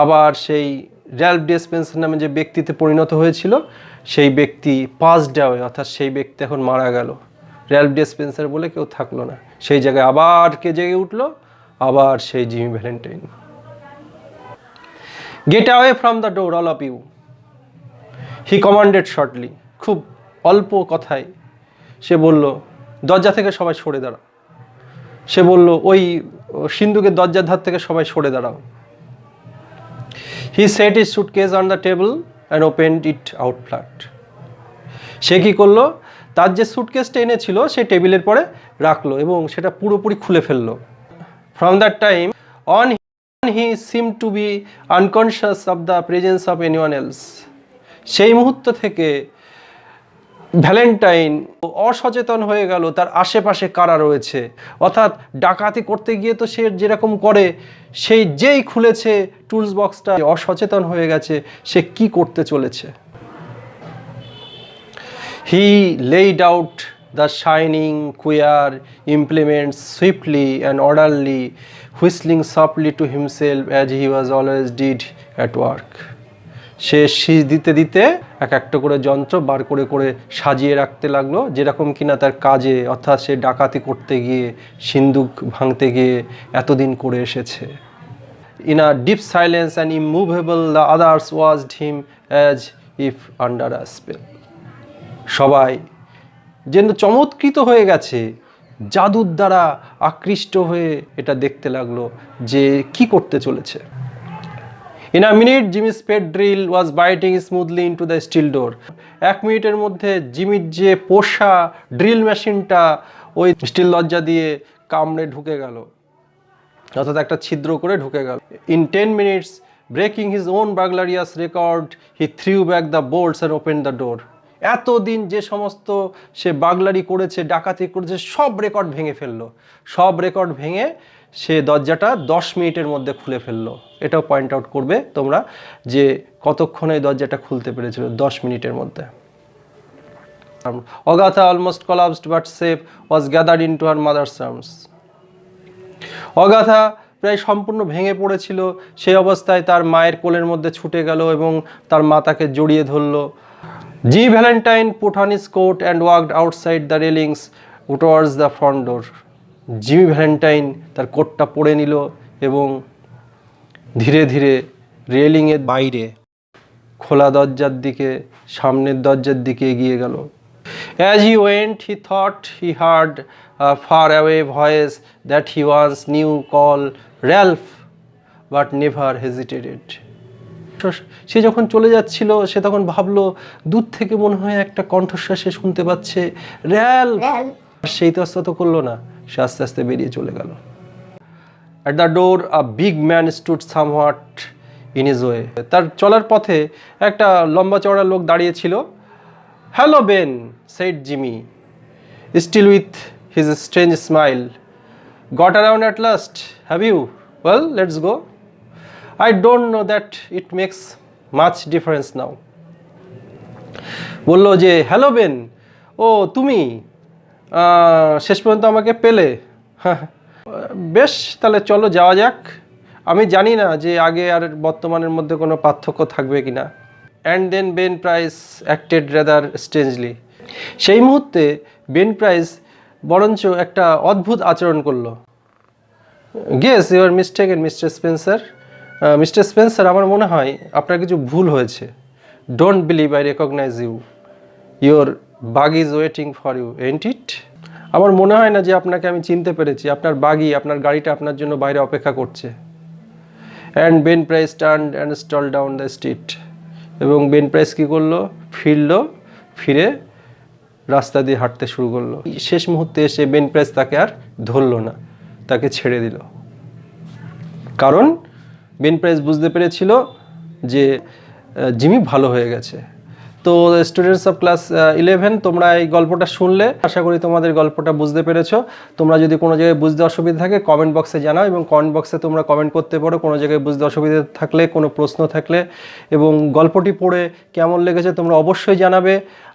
আবার সেই র্যালফ ডি স্পেন্সার নামে যে ব্যক্তিতে পরিণত হয়েছিল সেই ব্যক্তি পাসড অ্যাওয়ে, অর্থাৎ সেই ব্যক্তি এখন মারা গেল। র্যালফ ডি স্পেন্সার বলে কেউ থাকলো না। সেই জায়গায় আবার কে জেগে উঠলো, আবার সেই Jimmy Valentine. Get away from the door all of you, he commanded shortly. খুব অল্প কথায় সে বলল, দরজা থেকে সবাই সরে দাঁড়াও। সে বলল, ওই সিন্ধুকের দরজার ধার থেকে সবাই সরে দাঁড়াও। He set his suitcase on the table and opened it out flat. সে কি করলো, তার যে সুটকেসটা এনেছিল সে টেবিলের পরে রাখলো এবং সেটা পুরোপুরি খুলে ফেললো। From that time on he seem to be unconscious of the presence of anyone else. সেই মুহূর্ত থেকে ভ্যালেন্টাইন অসচেতন হয়ে গেল তার আশেপাশে কারা রয়েছে। অর্থাৎ ডাকাতি করতে গিয়ে তো সে যেরকম করে, সেই যেই খুলেছে টুলস বক্সটা, অসচেতন হয়ে গেছে সে কি করতে চলেছে। He laid out the shining queer implements swiftly and orderly, whistling softly to himself as he was always did at work. সে শীষ দিতে দিতে এক একটা করে যন্ত্র বার করে করে সাজিয়ে রাখতে লাগলো, যেরকম কিনা তার কাজে, অর্থাৎ সে ডাকাতি করতে গিয়ে, সিন্দুক ভাঙতে গিয়ে এতদিন করে এসেছে। In a deep silence and immovable the others watched him as if under a spell. সবাই যেন চমৎকৃত হয়ে গেছে, জাদুর দ্বারা আকৃষ্ট হয়ে এটা দেখতে লাগলো যে কি করতে চলেছে। In a minute, Jimmy's pet drill was biting smoothly into the steel door. 1 মিনিটের মধ্যে জিমির যে পোষা ড্রিল মেশিনটা ওই স্টিল দরজা দিয়ে কামড়ে ঢুকে গেল, অর্থাৎ একটা ছিদ্র করে ঢুকে গেল। In 10 minutes, breaking his own burglarious record, he threw back the bolts and opened the door. এতদিন যে সমস্ত সে বাগলারি করেছে, ডাকাতি করেছে, সব রেকর্ড ভেঙে ফেললো। সব রেকর্ড ভেঙে সে দরজাটা 10 মিনিটের মধ্যে খুলে ফেললো। এটাও পয়েন্ট আউট করবে তোমরা যে কতক্ষণে দরজাটা খুলতে পেরেছিল, 10 মিনিটের মধ্যে। Agatha almost collapsed but safe was gathered into her mother's arms. Agatha প্রায় সম্পূর্ণ ভেঙে পড়েছিল, সেই অবস্থায় তার মায়ের কোলের মধ্যে ছুটে গেল এবং তার মা তাকে জড়িয়ে ধরলো। Jimmy Valentine put on his coat and walked outside the railings towards the front door. Jimmy Valentine তার কোটটা পরে নিল এবং ধীরে ধীরে রেলিংয়ের বাইরে খোলা দরজার দিকে, সামনের দরজার দিকে এগিয়ে গেল। As he went, he thought he heard a faraway voice that he once knew call Ralph, but never hesitated. সে যখন চলে যাচ্ছিল সে তখন ভাবলো, দূর থেকে মনে হয় একটা কণ্ঠস্বর সে শুনতে পাচ্ছে, র্যালফ। সেই তো আস্তে তো করলো না, সে আস্তে আস্তে বেরিয়ে চলে গেল। At the door, a big man stood somewhat in his way. তার চলার পথে একটা লম্বা চওড়া লোক দাঁড়িয়ে ছিল। Hello Ben, said Jimmy, still with his strange smile. Got around at last, have you? Well, let's go. I don't know that it makes much difference now. বললো যে, হ্যালো বেন, ও তুমি শেষ পর্যন্ত আমাকে পেলে? বেশ, তাহলে চলো যাওয়া যাক। আমি জানি না যে আগে আর বর্তমানের মধ্যে কোনো পার্থক্য থাকবে কিনা। And then Ben Price acted rather strangely. সেই মুহূর্তে বেন প্রাইস বরঞ্চ একটা অদ্ভুত আচরণ করলো। Guess you are mistaken mister Spencer. Mister Spencer, আমার মনে হয় আপনার কিছু ভুল হয়েছে। Don't believe I recognise you, your bug is waiting for you, ain't it? আমার মনে হয় না যে আপনাকে আমি চিনতে পেরেছি। আপনার বাগি, আপনার গাড়িটা আপনার জন্য বাইরে অপেক্ষা করছে। And Ben Price turn and stroll down the street. এবং বেন প্রাইস কী করলো, ফিরে রাস্তা দিয়ে হাঁটতে শুরু করলো। শেষ মুহূর্তে এসে বেন প্রাইস তাকে আর ধরলো না, তাকে ছেড়ে দিল। কারণ বেন প্রাইস বুঝতে পেরেছিল যে জিমি ভালো হয়ে গেছে। তো স্টুডেন্টস অফ ক্লাস 11, তোমরা এই গল্পটা শুনলে, আশা করি তোমাদের গল্পটা বুঝতে পেরেছো। তোমরা যদি কোনো জায়গায় বুঝতে অসুবিধা থাকে কমেন্ট বক্সে জানাও, এবং কমেন্ট বক্সে তোমরা কমেন্ট করতে পারো কোনো জায়গায় বুঝতে অসুবিধা থাকলে, কোনো প্রশ্ন থাকলে, এবং গল্পটি পড়ে কেমন লেগেছে তোমরা অবশ্যই জানাবে।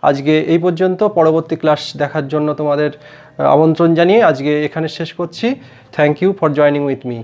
আজকে এই পর্যন্ত, পরবর্তী ক্লাস দেখার জন্য তোমাদের আমন্ত্রণ জানিয়ে আজকে এখানে শেষ করছি। Thank you for joining with me.